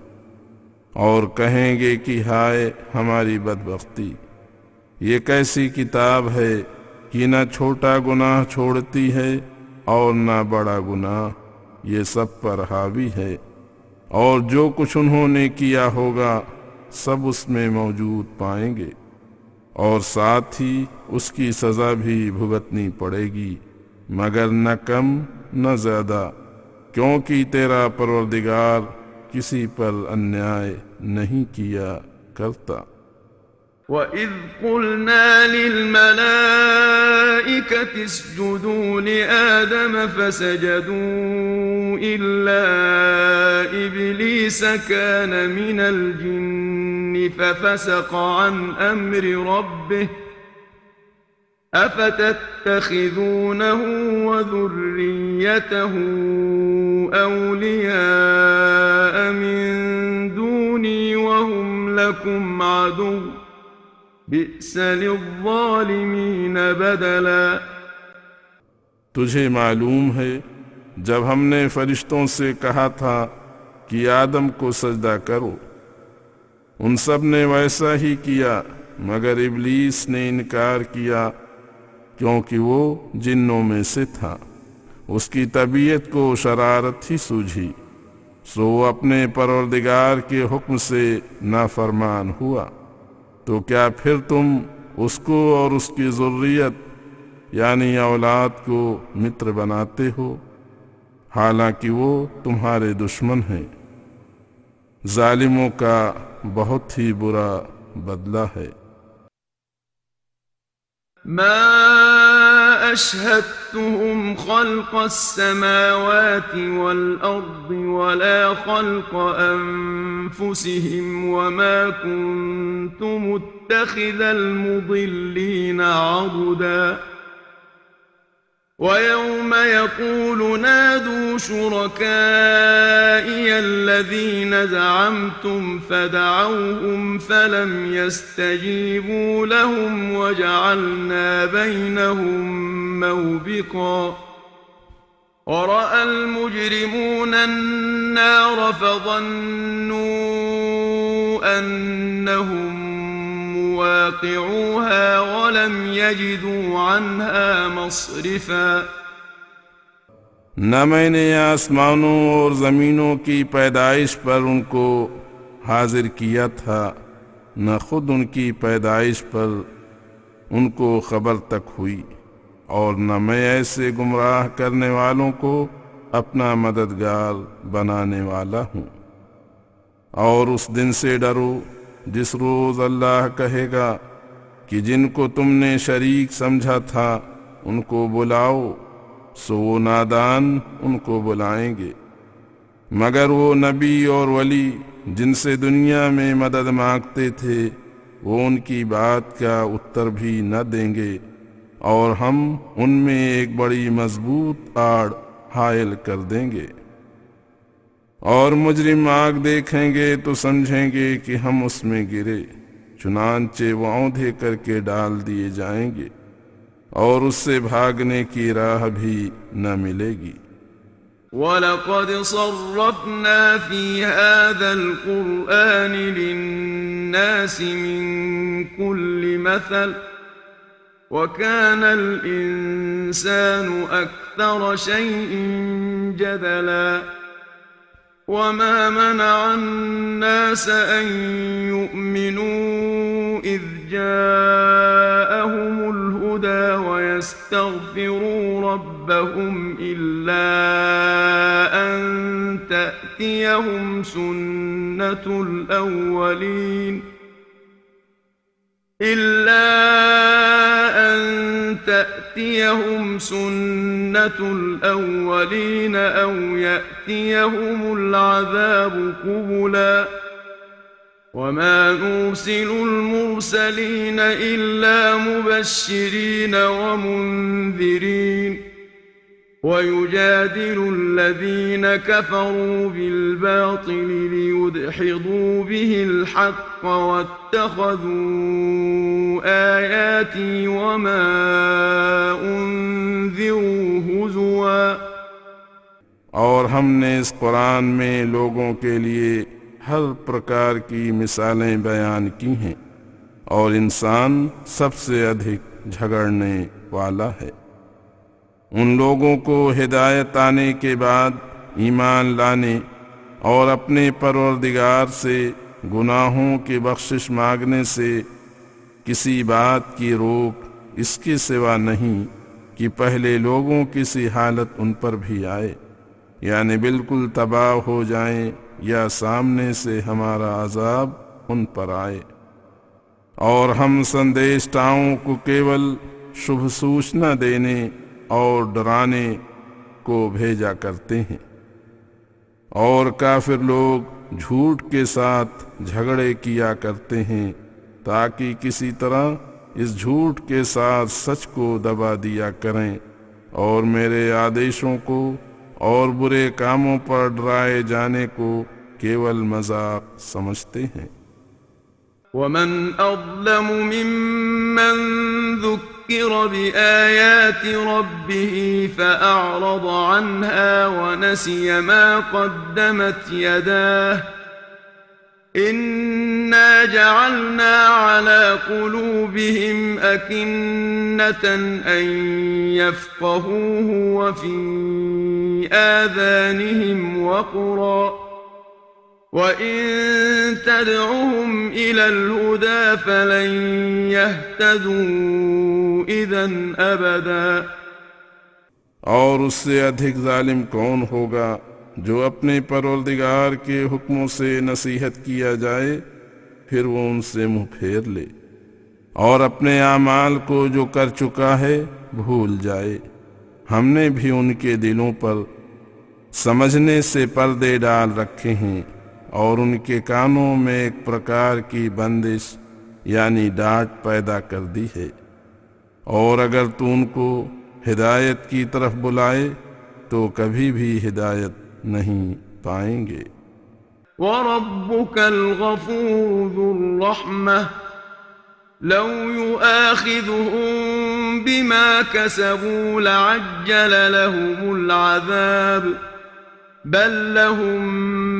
और कहेंगे कि हाय हमारी बदबख्ती, ये कैसी किताब है कि न छोटा गुनाह छोड़ती है और न बड़ा गुनाह, ये सब पर हावी है, और जो कुछ उन्होंने किया होगा सब उसमें मौजूद पाएंगे, और साथ ही उसकी सजा भी भुगतनी पड़ेगी, मगर न कम न ज्यादा, क्योंकि तेरा परवरदिगार किसी पर अन्याय नहीं किया करता। وَإِذْ قُلْنَا لِلْمَلَائِكَةِ اسْجُدُوا لِآدَمَ فَسَجَدُوا إِلَّا إِبْلِيسَ كَانَ مِنَ الْجِنِّ فَفَسَقَ عَنْ أَمْرِ رَبِّهِ أَفَتَتَّخِذُونَهُ وَذُرِّيَّتَهُ أَوْلِيَاءَ مِن دُونِي وَهُمْ لَكُمْ عَدُوٌّ बि'स लिज़्ज़ालिमीन बदला। तुझे मालूम है जब हमने फरिश्तों से कहा था कि आदम को सजदा करो, उन सब ने वैसा ही किया, मगर इब्लीस ने इनकार किया क्योंकि वो जिन्नों में से था। उसकी तबीयत को शरारत ही सूझी, सो अपने परवरदिगार के हुक्म से नाफरमान हुआ। तो क्या फिर तुम उसको और उसकी ज़ुर्रियत यानी औलाद को मित्र बनाते हो, हालांकि वो तुम्हारे दुश्मन हैं। जालिमों का बहुत ही बुरा बदला है। मा أشهدتهم خلق السماوات والأرض ولا خلق أنفسهم وما كنت متخذ المضلين عضدا ويوم يقول نادوا شركائي الذين زعمتم فدعوهم فلم يستجيبوا لهم وجعلنا بينهم موبقا ورأى المجرمون النار فظنوا أنهم واقعوها ولم يجدوا عنها مصرفا न मैंने आसमानों और ज़मीनों की पैदाइश पर उनको हाजिर किया था, न खुद उनकी पैदाइश पर उनको खबर तक हुई, और न मैं ऐसे गुमराह करने वालों को अपना मददगार बनाने वाला हूँ। और उस दिन से डरो जिस रोज़ अल्लाह कहेगा कि जिनको तुमने शरीक समझा था उनको बुलाओ, सो वो नादान उनको बुलाएंगे, मगर वो नबी और वली जिनसे दुनिया में मदद मांगते थे वो उनकी बात का उत्तर भी न देंगे, और हम उनमें एक बड़ी मजबूत आड़ हायल कर देंगे। और मुजरिम आग देखेंगे तो समझेंगे कि हम उसमें गिरे, चुनांचे वो औंधे करके डाल दिए जाएंगे और उससे भागने की राह भी न मिलेगी। वलक़द सर्रफ़ना फ़ी हाज़ल क़ुरआनि लिन्नासि मिन कुल्लि muscle वकानल इंसानु Akhtar शैइन जदला Verma मनअ अन्नास on युमिनू is जाअहुमुल हुदा वयस्तग़फिरू रब्बहुम इल्ला अन तअतियहुम सुन्नतुल अव्वलीन أو يأتيهم العذاب قبلا وما نرسل المرسلين إلا مبشرين ومنذرين ويجادل الذين كفروا بالباطل ليدحضوا به الحق واتخذوا آياتي وما أنذروا هزوا। और हमने इस कुरान में लोगों के लिए हर प्रकार की मिसालें बयान की हैं, और इंसान सबसे अधिक झगड़ने वाला है। उन लोगों को हिदायत आने के बाद ईमान लाने और अपने परवरदिगार से गुनाहों की बख्शिश मांगने से किसी बात की रोक इसके सिवा नहीं कि पहले लोगों की सी हालत उन पर भी आए, यानी बिल्कुल तबाह हो जाएं, या सामने से हमारा अजाब उन पर आए। और हम संदेशटाओं को केवल शुभ सूचना देने और डराने को भेजा करते हैं, और काफिर लोग झूठ के साथ झगड़े किया करते हैं ताकि किसी तरह इस झूठ के साथ सच को दबा दिया करें और मेरे आदेशों को और बुरे कामों पर डराए जाने को केवल मजाक समझते हैं। वमन अज़लमु मिम्मन ज़ुक्किर बिआयाति रब्बिही फ़अअरज़ अन्हा वनसिय मा क़द्दमत यदाह इन्ना जअलना अला क़ुलूबिहिम अकिन्नतन अन यफ़क़हूहु वफ़ी आज़ानिहिम वक़रा वइन तदउहुम इलल हुदा फलन यहतदू इज़न अबदा। और उससे अधिक जालिम कौन होगा जो अपने परवरदिगार के हुक्मों से नसीहत किया जाए फिर वो उनसे मुँह फेर ले, और अपने आमाल को जो कर चुका है भूल जाए। हमने भी उनके दिलों पर समझने से पर्दे डाल रखे हैं और उनके कानों में एक प्रकार की बंदिश यानी डांट पैदा कर दी है। और अगर तू उनको हिदायत की तरफ बुलाए तो कभी भी हिदायत नहीं पाएंगे। वरब्बुकल गफूर ज़ुर रहमह लौ युआखिज़ुहुम बिमा कसबू लअज्जल लहुमुल अज़ाब बल लहुम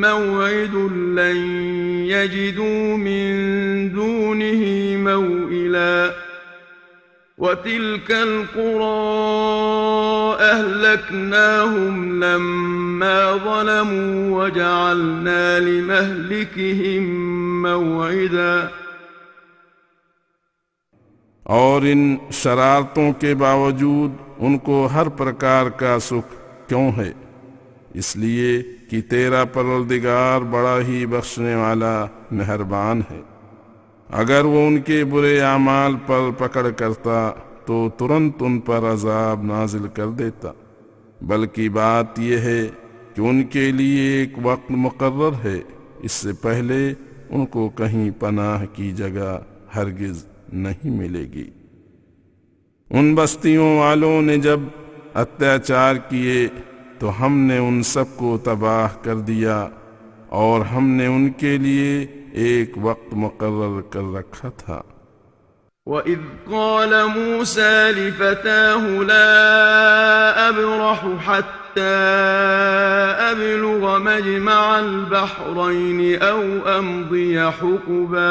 मौइदुन लन यजिदू मिन दूनिही मौइला वतिल्कल कुरा अहलकनाहुम लम्मा ज़लमू वजअलना लिमहलिकिहिम मौइदा। और इन शरारतों के बावजूद उनको हर प्रकार का सुख क्यों है? इसलिए कि तेरा परवरदिगार बड़ा ही बख्शने वाला मेहरबान है। अगर वो उनके बुरे आमाल पर पकड़ करता तो तुरंत उन पर अजाब नाजिल कर देता, बल्कि बात यह है कि उनके लिए एक वक्त मुकर्रर है, इससे पहले उनको कहीं पनाह की जगह हरगिज नहीं मिलेगी। उन बस्तियों वालों ने जब अत्याचार किए तो हमने उन सबको तबाह कर दिया और हमने उनके लिए एक वक्त मुकर्रर कर रखा था। वइज़ क़ाल मूसा लिफ़ताहु ला अब्रहु हत्ता अब्लुग मजमअल बहरैन औ अम्दिय हुक़बा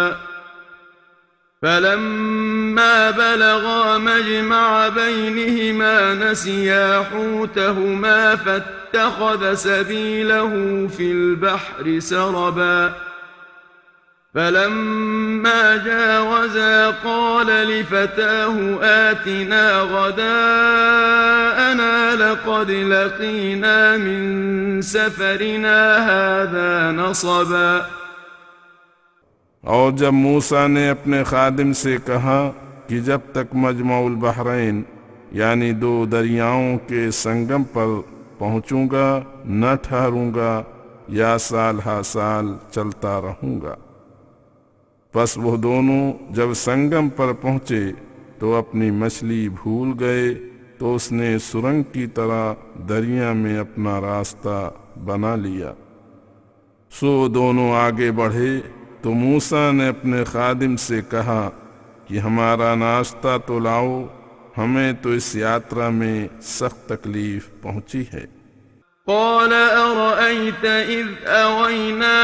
फलम्मा बलगा मजमअ बैनहिमा नसिया हूतहुमा फत्तख़ज़ सबीलहु फ़िल बहरि सरबा फलम्मा जावज़ा क़ाल लिफ़ताहु आतिना ग़दाअना लक़द लक़ीना मिन सफ़रिना हाज़ा नसबा। और जब मूसा ने अपने खादिम से कहा कि जब तक मजमउल बहरैन यानी दो दरियाओं के संगम पर पहुंचूंगा न ठहरूंगा या साल हा साल चलता रहूंगा। बस वो दोनों जब संगम पर पहुंचे तो अपनी मछली भूल गए, तो उसने सुरंग की तरह दरिया में अपना रास्ता बना लिया। सो दोनों आगे बढ़े तो मूसा ने अपने खादिम से कहा कि हमारा नाश्ता तो लाओ, हमें तो इस यात्रा में सख्त तकलीफ पहुंची है। क़ाल अरअयत इज़ अवैना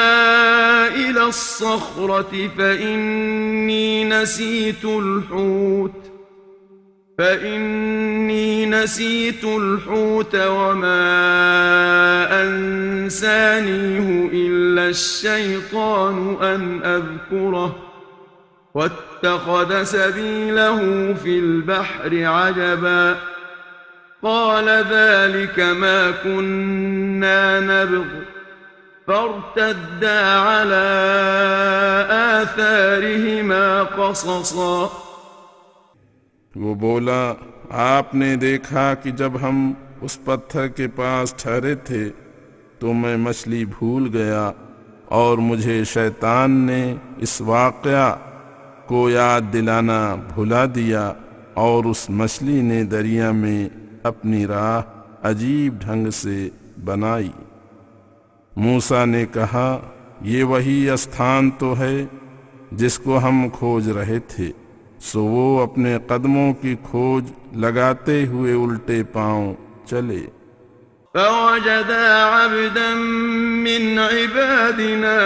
इला अस्सख़रति फ़इन्नी नसीतुल हूत वमा अंसानीहु इल्ला अश्शैतानु अन अज़कुरह वत्तख़ज़ सबीलहु फ़िल बहरि अजबा क़ाल ज़ालिक मा कुन्ना नबग़ फ़र्तद्दा अला आथारिहिमा क़ससा। वो बोला, आपने देखा कि जब हम उस पत्थर के पास ठहरे थे तो मैं मछली भूल गया और मुझे शैतान ने इस वाक़या को याद दिलाना भुला दिया और उस मछली ने दरिया में अपनी राह अजीब ढंग से बनाई। मूसा ने कहा, ये वही स्थान तो है जिसको हम खोज रहे थे। सो वो अपने कदमों की खोज लगाते हुए उल्टे पांव चले। फवजदा अब्दन मिन इबादिना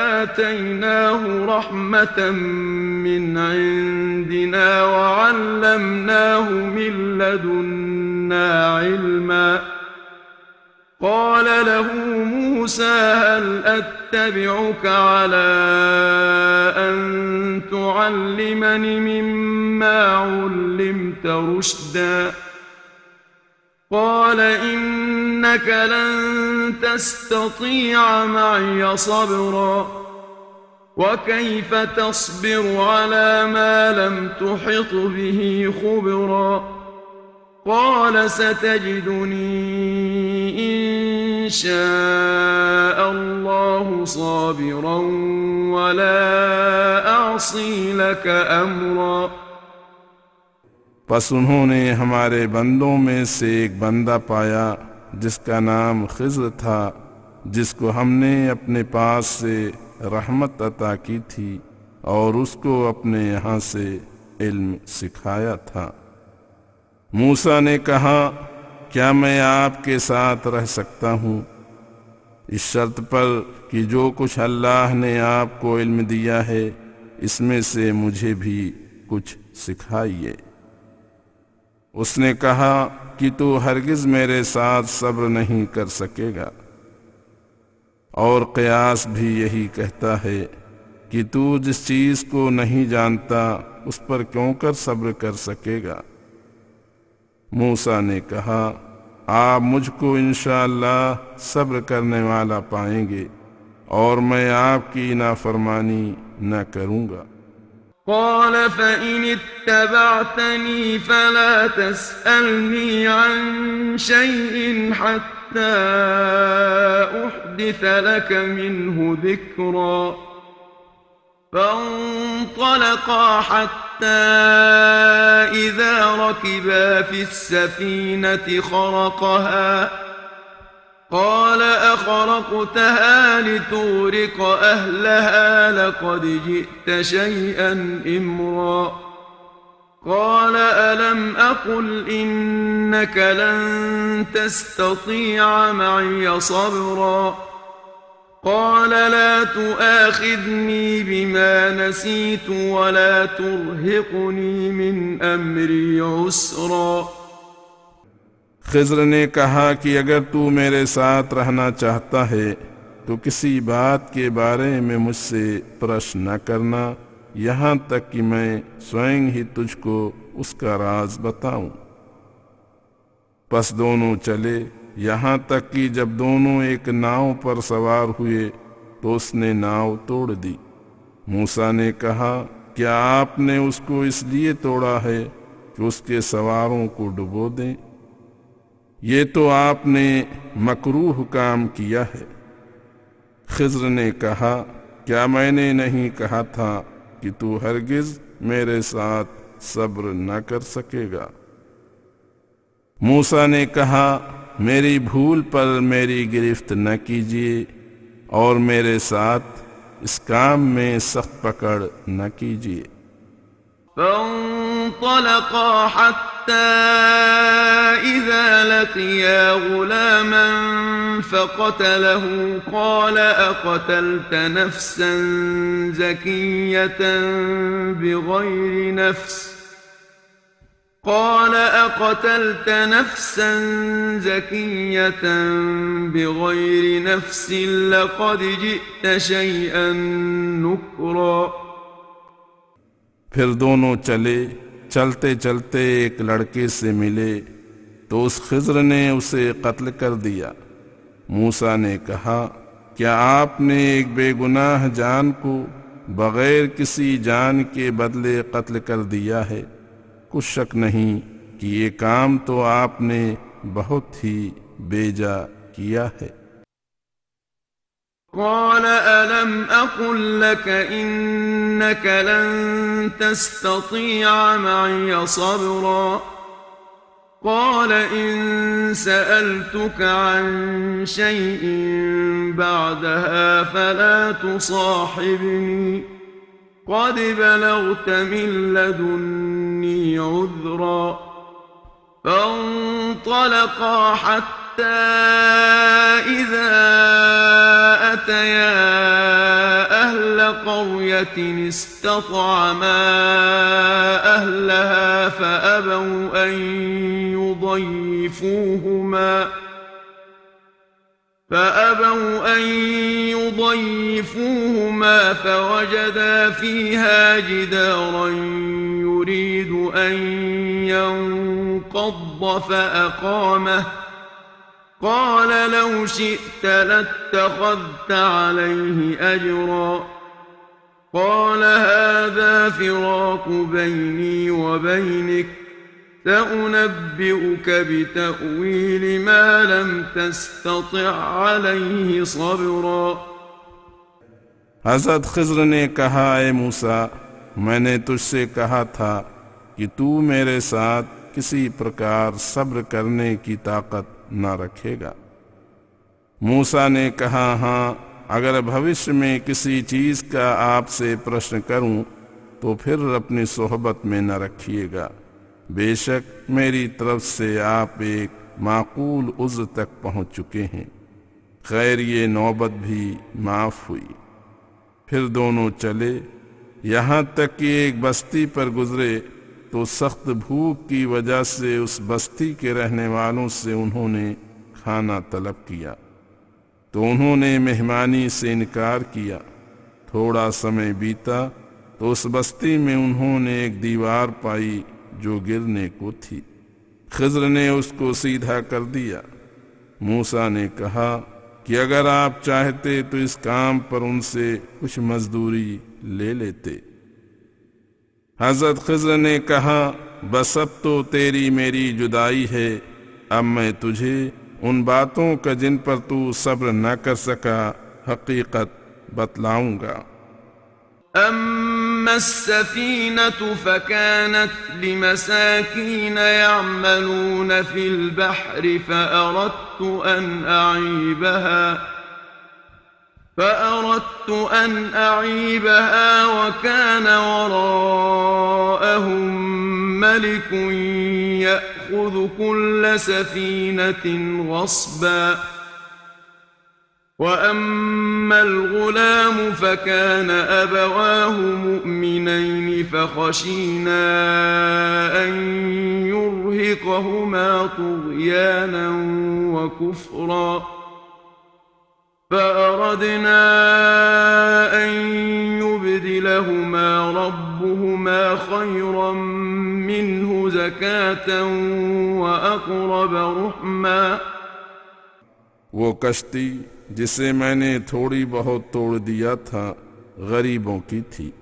आतैनाहु रहमतन मिन इंदिना वअल्लमनाहु मिन लदुन्ना इल्मा क़ाल लहू मूसा हल अत्तबिउक अला अन तुअल्लिमनी मिम्मा उल्लिमत रुश्दा क़ाल इन्नक लन तस्ततीअ मअय सबरा وكيف تصبر على ما لم تحط به خبرا قال ستجدني إن شاء الله صابرا ولا أعصي لك أمرا बस उन्होंने हमारे बंदों में से एक बंदा पाया जिसका नाम खिज़्र था, जिसको हमने अपने पास से रहमत अता की थी और उसको अपने यहाँ से इल्म सिखाया था। मूसा ने कहा, क्या मैं आपके साथ रह सकता हूँ इस शर्त पर कि जो कुछ अल्लाह ने आपको इल्म दिया है इसमें से मुझे भी कुछ सिखाइए। उसने कहा कि तू हरगिज़ मेरे साथ सब्र नहीं कर सकेगा, और क़यास भी यही कहता है कि तू जिस चीज़ को नहीं जानता उस पर क्यों कर सब्र कर सकेगा। मूसा ने कहा, आप मुझको इंशाअल्लाह सब्र करने वाला पाएंगे और मैं आपकी नाफरमानी न करूँगा। قال فإن اتبعتني فلا تسألني عن شيء حتى أحدث لك منه ذكرا فانطلقا حتى إذا ركبا في السفينة خرقها قال أخرقتها لتغرق أهلها لقد جئت شيئا إمرا قال ألم أقل إنك لن تستطيع معي صبرا قال لا تؤاخذني بما نسيت ولا ترهقني من أمري عسرا खिज़्र ने कहा कि अगर तू मेरे साथ रहना चाहता है तो किसी बात के बारे में मुझसे प्रश्न न करना, यहाँ तक कि मैं स्वयं ही तुझको उसका राज बताऊं। बस दोनों चले, यहाँ तक कि जब दोनों एक नाव पर सवार हुए तो उसने नाव तोड़ दी। मूसा ने कहा, क्या आपने उसको इसलिए तोड़ा है कि उसके सवारों को डुबो दें? ये तो आपने मकरूह काम किया है। खिज़्र ने कहा, क्या मैंने नहीं कहा था कि तू हरगिज़ मेरे साथ सब्र न कर सकेगा। मूसा ने कहा, मेरी भूल पर मेरी गिरफ्त न कीजिए और मेरे साथ इस काम में सख्त पकड़ न कीजिए। فانطلقا حتى إذا لقيا غلاما فقتله قال أقتلت نفسا زكية بغير نفس قال أقتلت نفسا زكية بغير نفس لقد جئت شيئا نكرا फिर दोनों चले, चलते चलते एक लड़के से मिले तो उस खिज़्र ने उसे कत्ल कर दिया। मूसा ने कहा, क्या आपने एक बेगुनाह जान को बगैर किसी जान के बदले कत्ल कर दिया है? कुछ शक नहीं कि ये काम तो आपने बहुत ही बेजा किया है। قال ألم أقل لك إنك لن تستطيع معي صبرا قال إن سألتك عن شيء بعدها فلا تصاحبني قد بلغت من لدني عذرا فانطلقا حتى إذا أتيا أهل قرية استطعما أهلها فأبوا أن يضيفوهما فوجدا فيها جدارا يريد أن ينقض فأقامه قال لو شئت لاتخذت عليه أجرا قال هذا فراق بيني وبينك سأنبئك بتأويل ما لم تستطع عليه صبرا। हजरत खिज्र ने कहा, ए मूसा, मैंने तुझसे कहा था कि तू मेरे साथ किसी प्रकार सब्र करने की ताकत न रखेगा। मूसा ने कहा, हाँ, अगर भविष्य में किसी चीज का आपसे प्रश्न करूं तो फिर अपनी सोहबत में न रखिएगा। बेशक मेरी तरफ से आप एक माकूल उज़्र तक पहुंच चुके हैं। खैर ये नौबत भी माफ हुई। फिर दोनों चले, यहाँ तक कि एक बस्ती पर गुजरे तो सख्त भूख की वजह से उस बस्ती के रहने वालों से उन्होंने खाना तलब किया तो उन्होंने मेहमानी से इनकार किया। थोड़ा समय बीता तो उस बस्ती में उन्होंने एक दीवार पाई जो गिरने को थी। खिज्र ने उसको सीधा कर दिया। मूसा ने कहा कि अगर आप चाहते तो इस काम पर उनसे कुछ मजदूरी ले लेते। हजरत खिज्र ने कहा, बस अब तो तेरी मेरी जुदाई है। अब मैं तुझे उन बातों का जिन पर तू सब्र न कर सका हकीकत बतलाऊंगा। أما السفينة فكانت لمساكين يعملون في البحر فأردت أن أعيبها وكان وراءهم ملك يأخذ كل سفينة غصبا وأما الغلام فكان أبواه مؤمنين فخشينا أن يرهقهما طغيانا وكفرا فأردنا أن يبدلهما ربهما خيرا منه زكاة وأقرب رحما। वो कश्ती जिसे मैंने थोड़ी बहुत तोड़ दिया था गरीबों की थी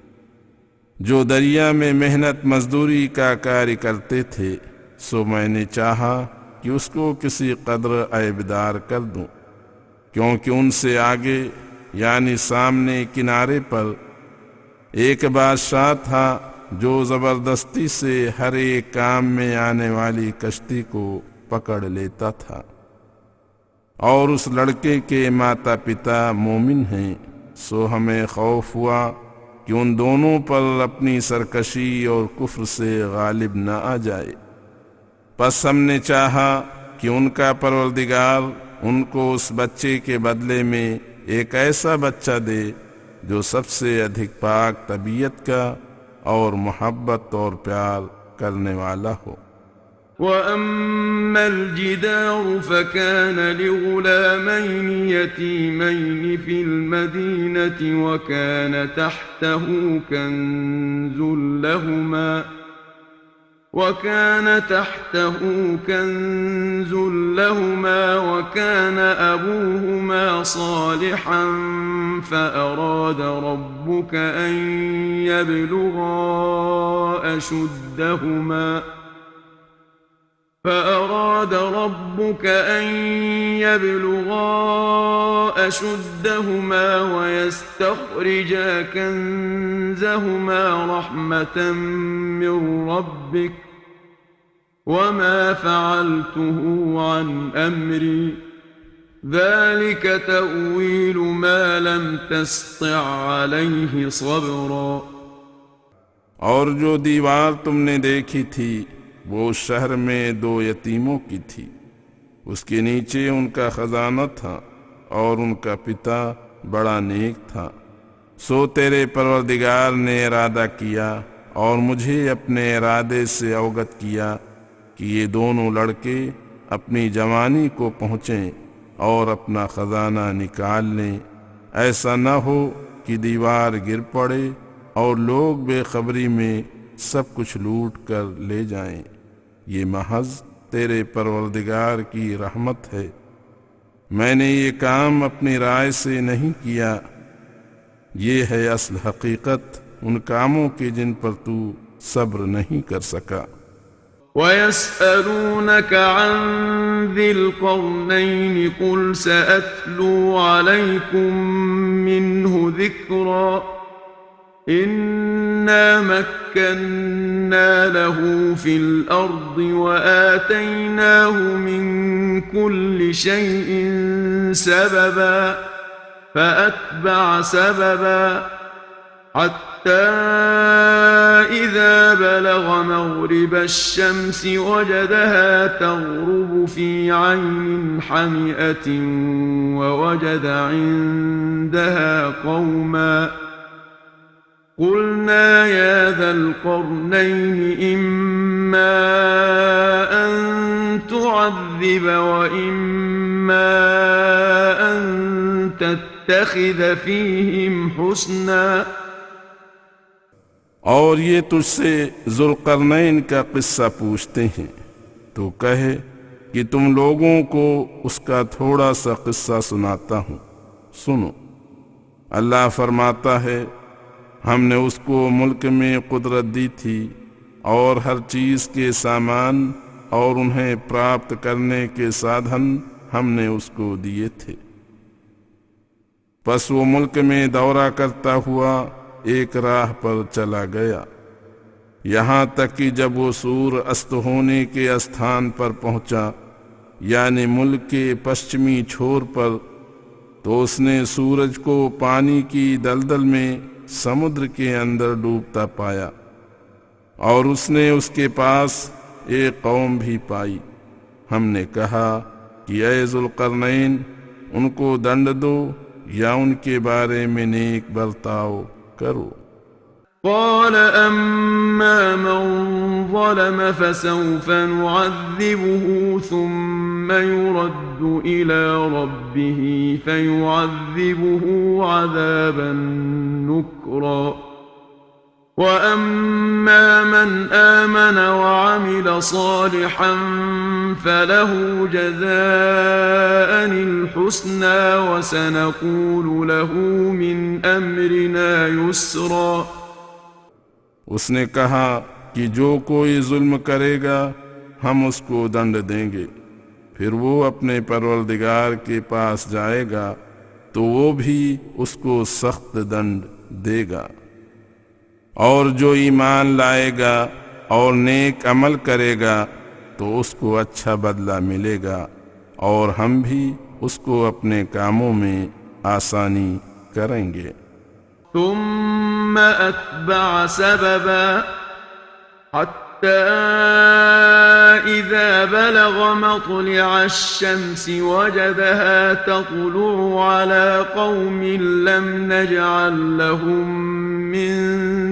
जो दरिया में मेहनत मजदूरी का कार्य करते थे। सो मैंने चाहा कि उसको किसी कदर ऐबदार कर दूं, क्योंकि उनसे आगे यानी सामने किनारे पर एक बादशाह था जो जबरदस्ती से हर एक काम में आने वाली कश्ती को पकड़ लेता था और उस लड़के के माता पिता मोमिन हैं। सो हमें खौफ हुआ कि उन दोनों पर अपनी सरकशी और कुफ्र से गालिब न आ जाए। बस हमने चाहा कि उनका परवरदिगार उनको उस बच्चे के बदले में एक ऐसा बच्चा दे जो सबसे अधिक पाक तबीयत का और मोहब्बत और प्यार करने वाला हो। وأما الجدار فكان لغلامين يتيمين في المدينة وكان تحته كنز لهما وكان أبوهما صالحا فأراد ربك أن يبلغا أشدهما ويستخرجا كنزهما رحمة من ربك وما فعلته عن أمري ذلك تأويل ما لم تستطع عليه صبرا। और जो दीवार तुमने देखी थी वो शहर में 2 यतीमों की थी। उसके नीचे उनका खजाना था और उनका पिता बड़ा नेक था। सो तेरे परवरदिगार ने इरादा किया और मुझे अपने इरादे से अवगत किया कि ये दोनों लड़के अपनी जवानी को पहुँचें और अपना खजाना निकाल लें। ऐसा न हो कि दीवार गिर पड़े और लोग बेखबरी में सब कुछ लूट कर ले जाएं। ये महज तेरे परवरदिगार की रहमत है। मैंने ये काम अपनी राय से नहीं किया। ये है असल हकीकत उन कामों की जिन पर तू सब्र नहीं कर सका। وَيَسْأَلُونَكَ عَنْ ذِي الْقَرْنَيْنِ قُلْ سَأَتْلُو عَلَيْكُمْ مِنْهُ ذِكْرًا إِنَّا مَكَّنَّا لَهُ فِي الْأَرْضِ وَآتَيْنَاهُ مِنْ كُلِّ شَيْءٍ سَبَبًا فَأَتْبَعَ سَبَبًا حتى إذا بلغ مغرب الشمس وجدها تغرب في عين حمئة ووجد عندها قوما قلنا يا ذا القرنين إما أن تعذب وإما أن تتخذ فيهم حسنا। और ये तुझसे जुल्करनैन का किस्सा पूछते हैं तो कहे कि तुम लोगों को उसका थोड़ा सा किस्सा सुनाता हूँ, सुनो। अल्लाह फरमाता है, हमने उसको मुल्क में कुदरत दी थी और हर चीज़ के सामान और उन्हें प्राप्त करने के साधन हमने उसको दिए थे। बस वो मुल्क में दौरा करता हुआ एक राह पर चला गया, यहाँ तक कि जब वो सूर्य अस्त होने के स्थान पर पहुंचा, यानी मुल्क के पश्चिमी छोर पर, तो उसने सूरज को पानी की दलदल में समुद्र के अंदर डूबता पाया और उसने उसके पास एक कौम भी पाई। हमने कहा कि ऐ जुल्करनैन, उनको दंड दो या उनके बारे में नेक बर्ताव करो। قال أما من ظلم فسوف نعذبه ثم يرد إلى ربه فيعذبه عذابا نكرا وأما من آمن وعمل صالحا فله جزاء الحسنى وسنقول له من أمرنا يسرا। उसने कहा कि जो कोई जुल्म करेगा हम उसको दंड देंगे, फिर वो अपने परवरदिगार के पास जाएगा तो वो भी उसको सख्त दंड देगा। और जो ईमान लाएगा और नेक अमल करेगा तो उसको अच्छा बदला मिलेगा और हम भी उसको अपने कामों में आसानी करेंगे। ثم أتبع سببا حتى إذا بلغ مطلع الشمس وجدها تطلع على قوم لم نجعل لهم من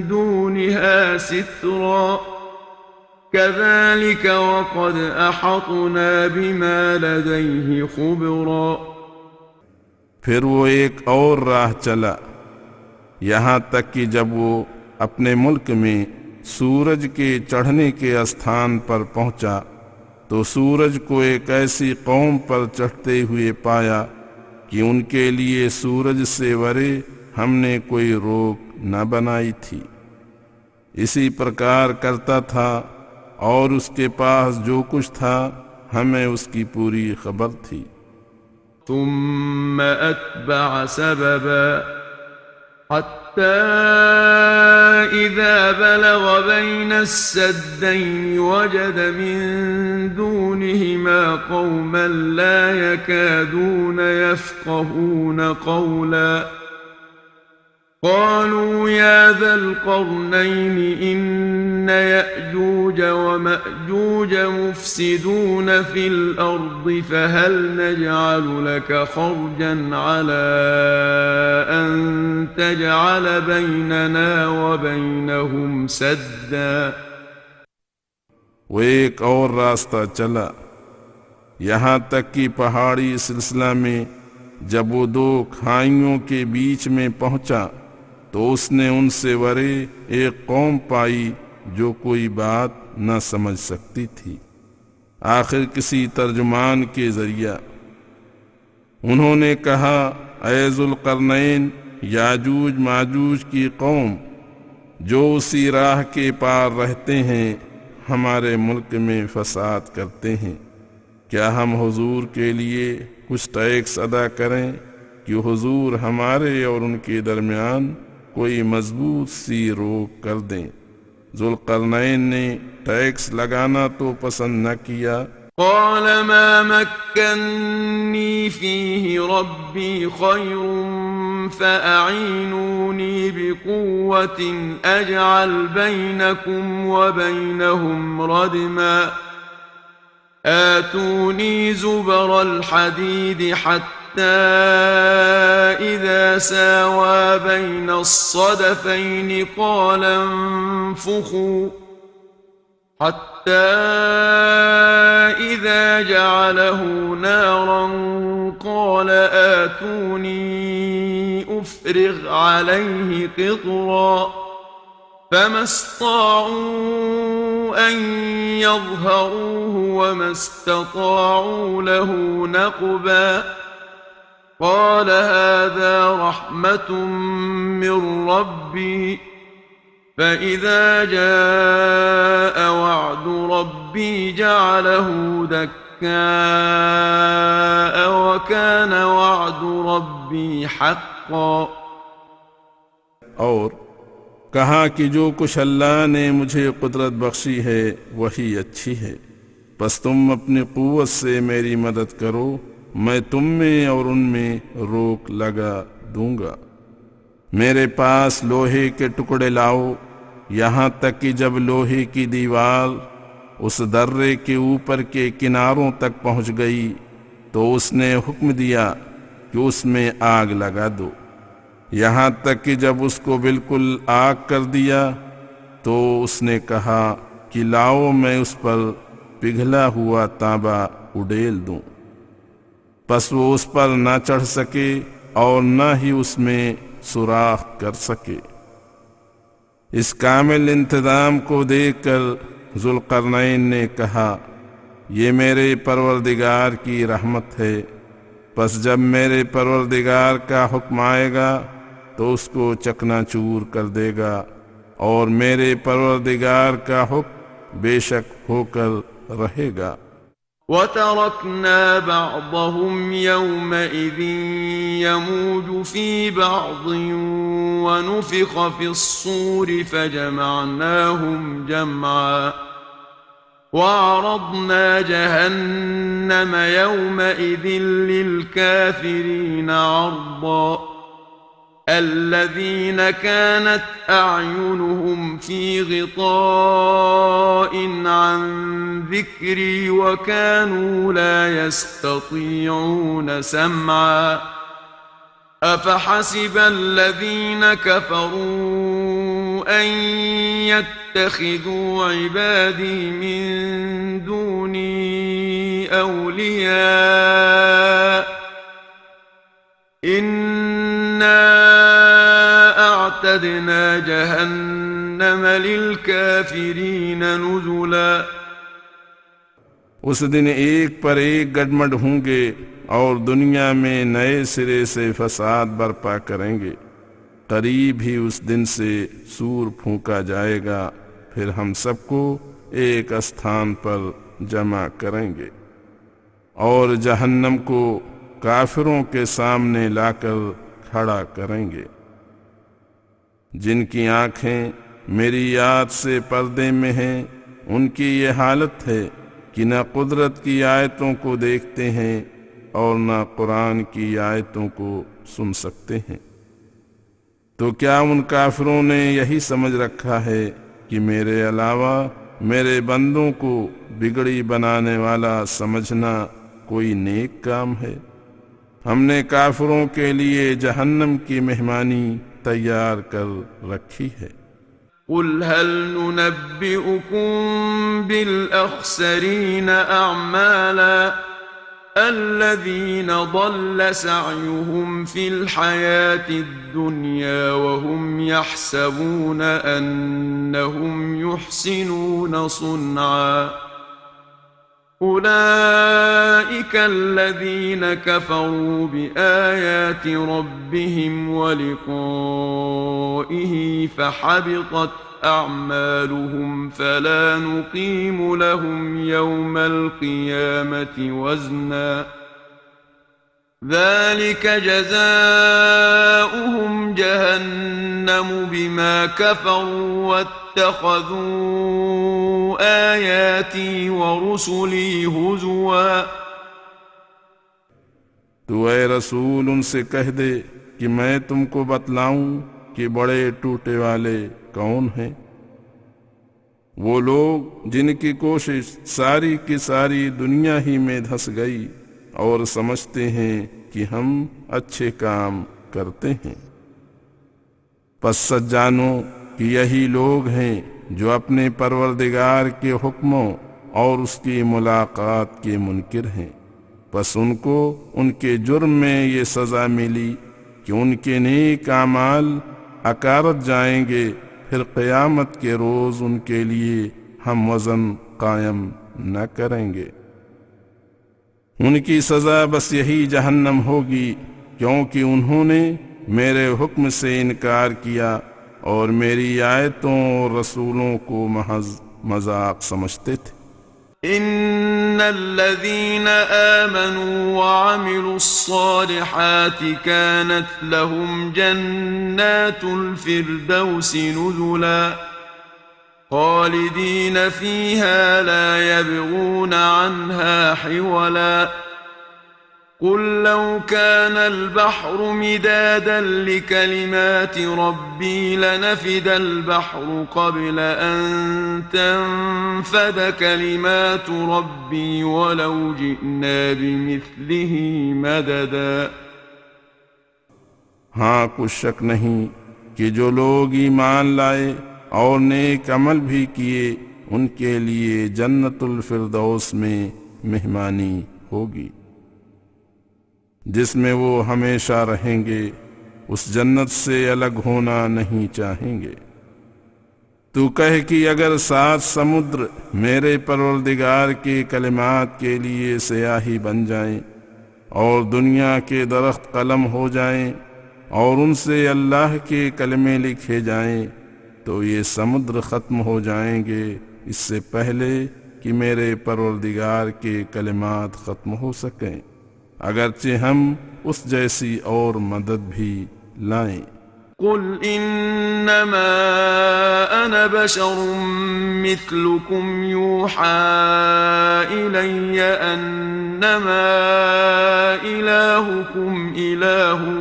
دونها سترا كذلك وقد أحطنا بما لديه خبرا। फिर वो एक और राह चला, यहाँ तक कि जब वो अपने मुल्क में सूरज के चढ़ने के स्थान पर पहुंचा तो सूरज को एक ऐसी कौम पर चढ़ते हुए पाया कि उनके लिए सूरज से वरे हमने कोई रोक न बनाई थी। इसी प्रकार करता था और उसके पास जो कुछ था हमें उसकी पूरी खबर थी। ثم أتبع سببا حتى إذا بلغ بين السدين وجد من دونهما قوما لا يكادون يفقهون قولا قالوا يا ذا القرنين إن يأجوج ومأجوج مفسدون في الأرض فهل نجعل لك خرجا على أن تجعل بيننا وبينهم سدا। वो एक और रास्ता चला, यहाँ तक कि पहाड़ी सिलसिला में जब वो दो खाइयों के बीच में पहुंचा तो उसने उनसे वरे एक कौम पाई जो कोई बात न समझ सकती थी। आखिर किसी तर्जुमान के जरिया उन्होंने कहा, ऐ जुल्करनैन, याजूज माजूज की कौम जो उसी राह के पार रहते हैं हमारे मुल्क में फसाद करते हैं। क्या हम हुजूर के लिए कुछ टैक्स अदा करें कि हुजूर हमारे और उनके दरमियान कोई मजबूत सी रोक कर दें। जुल्करनैन ने टैक्स लगाना तो पसंद न किया। قال ما مكني فيه ربي خير فأعينوني بقوة أجعل بينكم وبينهم ردما آتوني زبر الحديد حتى إذا ساوى بين الصدفين قال انفخوا حتى إذا جعله نارا قال آتوني أفرغ عليه قطرا فما استطاعوا أن يظهروه وما استطاعوا له نقبا قال هذا رحمة من ربي فإذا جاء وعد ربي جعله دكاء وكان وعد ربي حقا। और कहा कि जो कुछ अल्लाह ने मुझे कुदरत बख्शी है वही अच्छी है, बस तुम अपनी कुव्वत से मेरी मदद करो, मैं तुम में और उनमें रोक लगा दूंगा। मेरे पास लोहे के टुकड़े लाओ, यहाँ तक कि जब लोहे की दीवार उस दर्रे के ऊपर के किनारों तक पहुँच गई तो उसने हुक्म दिया कि उसमें आग लगा दो। यहाँ तक कि जब उसको बिल्कुल आग कर दिया तो उसने कहा कि लाओ मैं उस पर पिघला हुआ तांबा उड़ेल दूं। बस वो उस पर न चढ़ सके और न ही उसमें सुराख कर सके। इस कामिल इंतजाम को देखकर जुल्करनैन ने कहा, ये मेरे परवरदिगार की रहमत है, बस जब मेरे परवरदिगार का हुक्म आएगा तो उसको चकनाचूर कर देगा और मेरे परवरदिगार का हुक्म बेशक होकर रहेगा। وتركنا بعضهم يومئذ يموج في بعض ونفخ في الصور فجمعناهم جمعا وعرضنا جهنم يومئذ للكافرين عرضا الذين كانت أعينهم في غطاء عن ذكري وكانوا لا يستطيعون سمعا أفحسب الذين كفروا أن يتخذوا عبادي من دوني أولياء إنا أعتدنا جهنم للكافرين نزلا। उस दिन एक पर एक गडमड होंगे और दुनिया में नए सिरे से फसाद बर्पा करेंगे। करीब ही उस दिन से सूर फूंका जाएगा, फिर हम सबको एक स्थान पर जमा करेंगे और जहन्नम को काफिरों के सामने लाकर खड़ा करेंगे। जिनकी आंखें मेरी याद से पर्दे में हैं, उनकी ये हालत है कि न कुदरत की आयतों को देखते हैं और न कुरान की आयतों को सुन सकते हैं। तो क्या उन काफिरों ने यही समझ रखा है कि मेरे अलावा मेरे बंदों को बिगड़ी बनाने वाला समझना कोई नेक काम है? हमने काफिरों के लिए जहन्नम की मेहमानी तैयार कर रखी है। قل هل ننبئكم بالأخسرين أعمالا الذين ضل سعيهم في الحياة الدنيا وهم يحسبون أنهم يحسنون صنعا أولئك الذين كفروا بآيات ربهم ولقائه فحبطت أعمالهم فلا نقيم لهم يوم القيامة وزنا ذلك جزاؤهم جهنم بما كفروا واتخذوا آياتي ورسلي هزوا तो ऐ रसूल उनसे कह दे कि मैं तुमको बतलाऊं कि बड़े टूटे वाले कौन हैं। वो लोग जिनकी कोशिश सारी की सारी दुनिया ही में धंस गई और समझते हैं कि हम अच्छे काम करते हैं। पस सच जानो कि यही लोग हैं जो अपने परवरदिगार के हुक्मों और उसकी मुलाकात के मुनकिर हैं। बस उनको उनके जुर्म में ये सजा मिली कि उनके नेक आमाल अकारत जाएंगे, फिर क़यामत के रोज़ उनके लिए हम वज़न कायम न करेंगे। उनकी सज़ा बस यही जहन्नम होगी, क्योंकि उन्होंने मेरे हुक्म से इनकार किया और मेरी आयतों और रसूलों को महज मजाक समझते थे। इन्नल्लज़ीन आमनू वअमिलुस्सालिहाति कानत लहुम जन्नातुल फिरदौसि नुज़ुला खालिदीन फीहा ला यबगून अन्हा हिवला कुल लौ कान अल-बहरु मिदादन लिकलिमाति रब्बी लनफिदा अल-बहरु क़ब्ल अन तनफ़द कलिमातु रब्बी वलौ जि'ना बिमिस्लिही मददा। हाँ, कुछ शक नहीं कि जो लोग ईमान लाए और नेक अमल भी किए उनके लिए जन्नतुल फिरदौस में मेहमानी होगी जिसमें वो हमेशा रहेंगे। उस जन्नत से अलग होना नहीं चाहेंगे। तू कह कि अगर 7 समुद्र मेरे परवरदिगार के कलिमात के लिए स्याही बन जाएं और दुनिया के दरख्त कलम हो जाएं और उनसे अल्लाह के कलमे लिखे जाएं, तो ये समुद्र ख़त्म हो जाएंगे इससे पहले कि मेरे परवरदिगार के कलिमात ख़त्म हो सकें, अगरचे हम उस जैसी और मदद भी लाएं। कुल इन्नमा अना बशरुम मिस्लुकुम यूहा इलय्या अन्नमा इलाहुकुम इलाहुन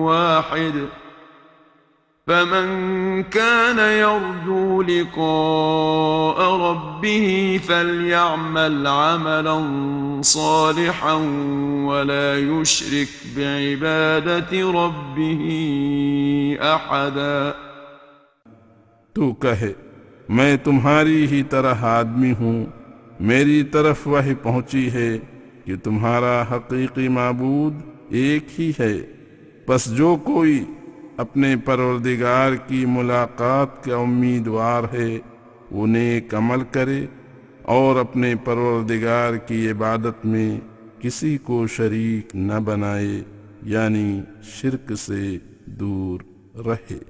वाहिद फमन कान यर्जू लिक़ाअ रब्बिही फल्यअमल अमलन सालिहन वला युश्रिक बिइबादति रब्बिही अहदा। तू कहे, मैं तुम्हारी ही तरह आदमी हूँ, मेरी तरफ वही पहुँची है कि तुम्हारा हकीकी माबूद एक ही है। बस जो कोई अपने परवरदिगार की मुलाकात का उम्मीदवार है वो नेक अमल करे और अपने परवरदिगार की इबादत में किसी को शरीक न बनाए, यानी शिर्क से दूर रहे।